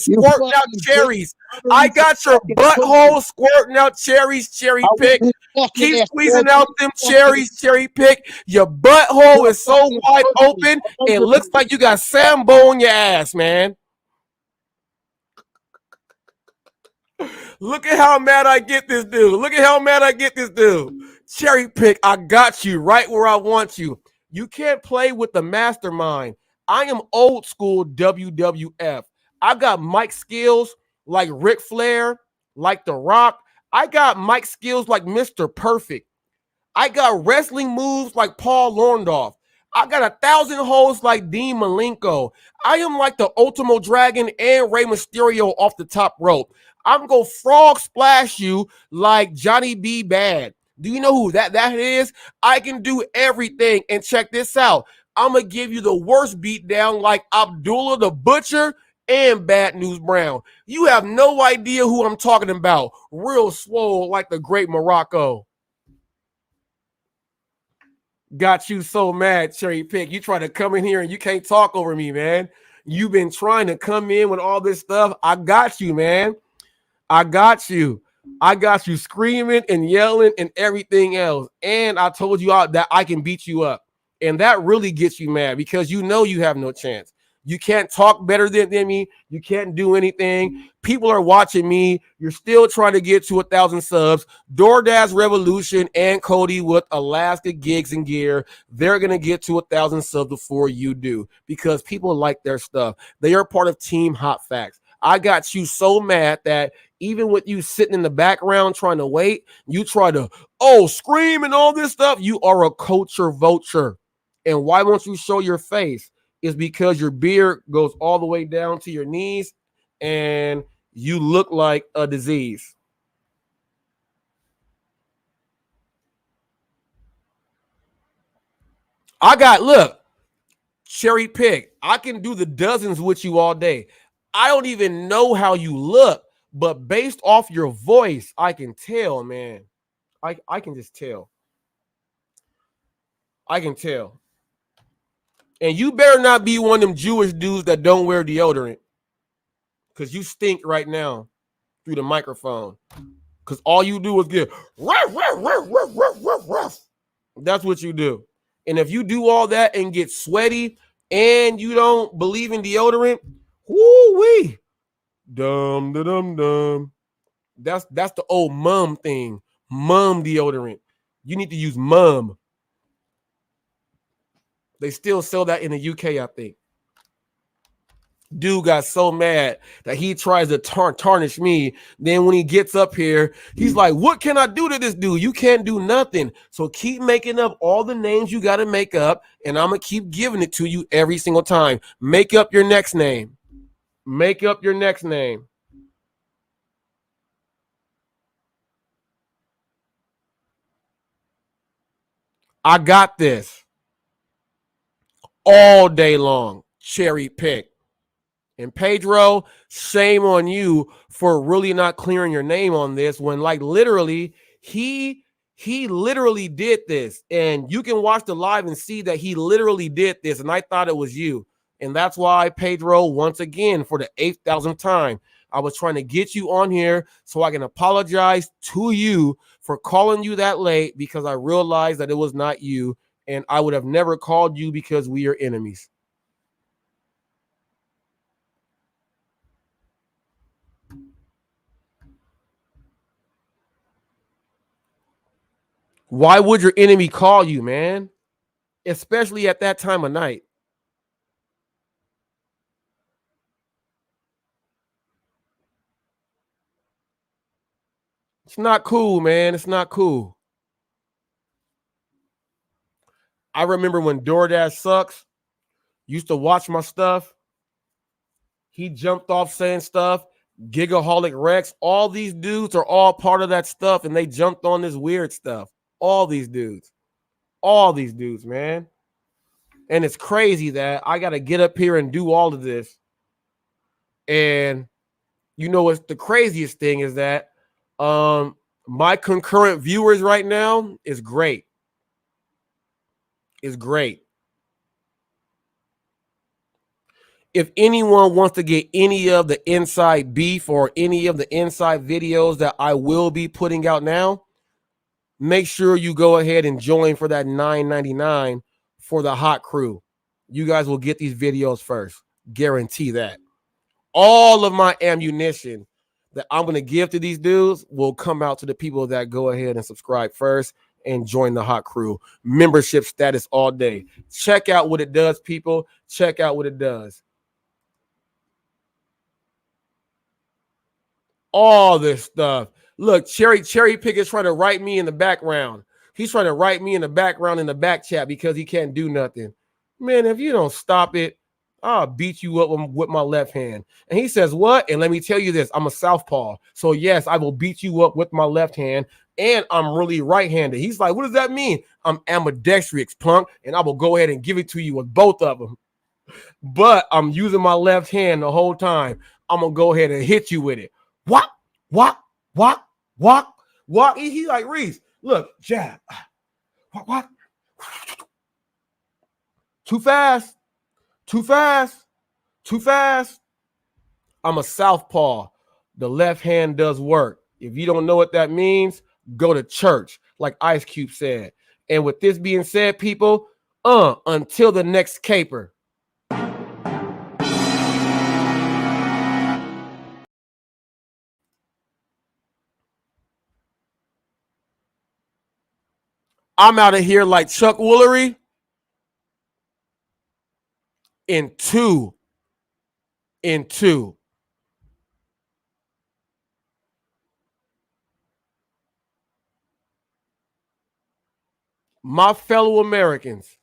You squirting out fucking bitch. cherries. I'm I gonna eat some got your fucking pussy. butthole squirting out cherries, Cherry I Pick. want his fucking Keep ass all squeezing out them fucking cherries, Cherry Pick. Your butthole your is so fucking wide pussy. open, I know it you're looks like you got Sambo on your ass, man. Look at how mad I get this dude. Look at how mad I get this dude. Cherry Pick, I got you right where I want you. You can't play with the mastermind. I am old school WWF. I got mic skills like Ric Flair, like The Rock. I got mic skills like Mr. Perfect. I got wrestling moves like Paul Orndorff. I got 1,000 holes like Dean Malenko. I am like the Ultimo Dragon and Rey Mysterio off the top rope. I'm gonna frog splash you like Johnny B. Bad. Do you know who that is? I can do everything. And check this out. I'm gonna give you the worst beatdown like Abdullah the Butcher and Bad News Brown. You have no idea who I'm talking about. Real swole like the Great Morocco. Got you so mad, Cherry Pick. You try to come in here and you can't talk over me, man. You've been trying to come in with all this stuff. I got you, man. I got you. I got you screaming and yelling and everything else. And I told you out that I can beat you up. And that really gets you mad because you know you have no chance. You can't talk better than me. You can't do anything. People are watching me. You're still trying to get to 1,000 subs. DoorDash Revolution and Cody with Alaska Gigs and Gear, they're going to get to 1,000 subs before you do because people like their stuff. They are part of Team Hot Facts. I got you so mad that even with you sitting in the background trying to wait, you try to, scream and all this stuff. You are a culture vulture. And why won't you show your face? Is because your beard goes all the way down to your knees and you look like a disease. Look, Cherry Pick, I can do the dozens with you all day. I don't even know how you look, but based off your voice, I can tell, man. I can just tell. I can tell. And you better not be one of them Jewish dudes that don't wear deodorant. Because you stink right now through the microphone. Because all you do is get ruff, ruff, ruff, ruff, ruff, ruff, ruff. That's what you do. And if you do all that and get sweaty and you don't believe in deodorant, whoo-wee. Dum, da, dum, dum. That's the old mum thing. Mum deodorant. You need to use mum. They still sell that in the UK, I think. Dude got so mad that he tries to tarnish me. Then when he gets up here, he's like, what can I do to this dude? You can't do nothing. So keep making up all the names you got to make up, and I'm going to keep giving it to you every single time. Make up your next name. Make up your next name. I got this all day long. Cherry Pick. And Pedro, shame on you for really not clearing your name on this when like literally he literally did this. And you can watch the live and see that he literally did this. And I thought it was you. And that's why Pedro, once again, for the 8,000th time, I was trying to get you on here so I can apologize to you for calling you that late because I realized that it was not you. And I would have never called you because we are enemies. Why would your enemy call you, man? Especially at that time of night. It's not cool, man. It's not cool. I remember when DoorDash sucks, used to watch my stuff. He jumped off saying stuff. Gigaholic Rex. All these dudes are all part of that stuff, and they jumped on this weird stuff. All these dudes. All these dudes, man. And it's crazy that I got to get up here and do all of this. And you know what's the craziest thing is that my concurrent viewers right now is great. Is great. If anyone wants to get any of the inside beef or any of the inside videos that I will be putting out now, make sure you go ahead and join for that $9.99 for the hot crew. You guys will get these videos first. Guarantee that. All of my ammunition that I'm going to give to these dudes will come out to the people that go ahead and subscribe first and join the hot crew. Membership status all day. Check out what it does, people. Check out what it does. All this stuff. Look, Cherry Pick is trying to write me in the background. He's trying to write me in the background in the back chat because he can't do nothing. Man, if you don't stop it, I'll beat you up with my left hand. And he says, what? And let me tell you this, I'm a southpaw. So yes, I will beat you up with my left hand. And I'm really right-handed. He's like, what does that mean? I'm ambidextrous, punk. And I will go ahead and give it to you with both of them. But I'm using my left hand the whole time. I'm going to go ahead and hit you with it. Walk. He like, Reese, look, jab. Walk. Too fast. I'm a southpaw. The left hand does work. If you don't know what that means, go to church, like Ice Cube said. And with this being said, people, until the next caper. I'm out of here like Chuck Woolery in two. My fellow Americans.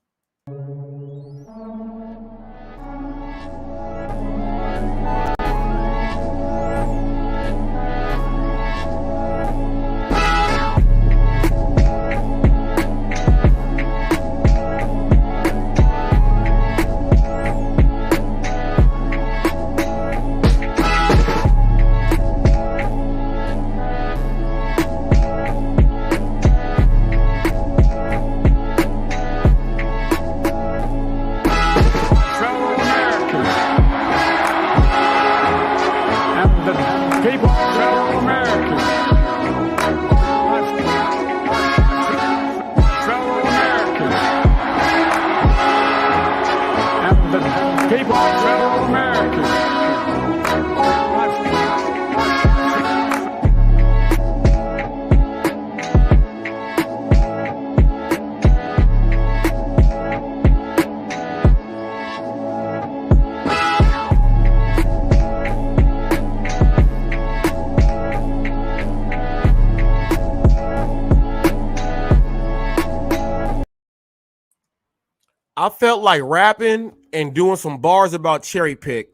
I felt like rapping and doing some bars about Cherry Pick,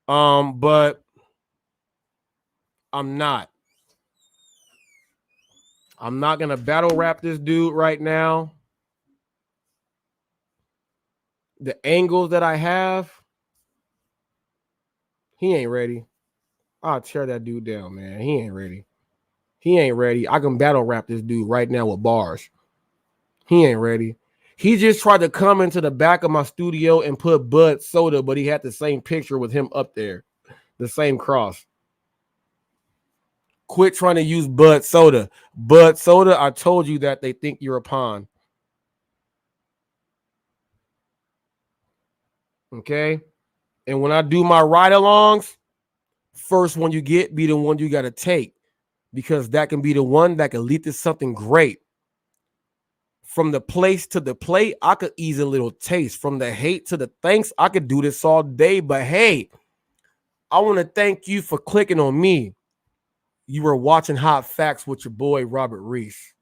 but I'm not. I'm not going to battle rap this dude right now. The angles that I have, he ain't ready. I'll tear that dude down, man. He ain't ready. I can battle rap this dude right now with bars. He ain't ready. He just tried to come into the back of my studio and put Bud Soda, but he had the same picture with him up there, the same cross. Quit trying to use Bud Soda. Bud Soda, I told you that they think you're a pawn. Okay? And when I do my ride-alongs, first one you get be the one you got to take, because that can be the one that can lead to something great. From the place to the plate, I could ease a little taste. From the hate to the thanks, I could do this all day. But hey, I want to thank you for clicking on me. You were watching Hot Facts with your boy, Robert Reese.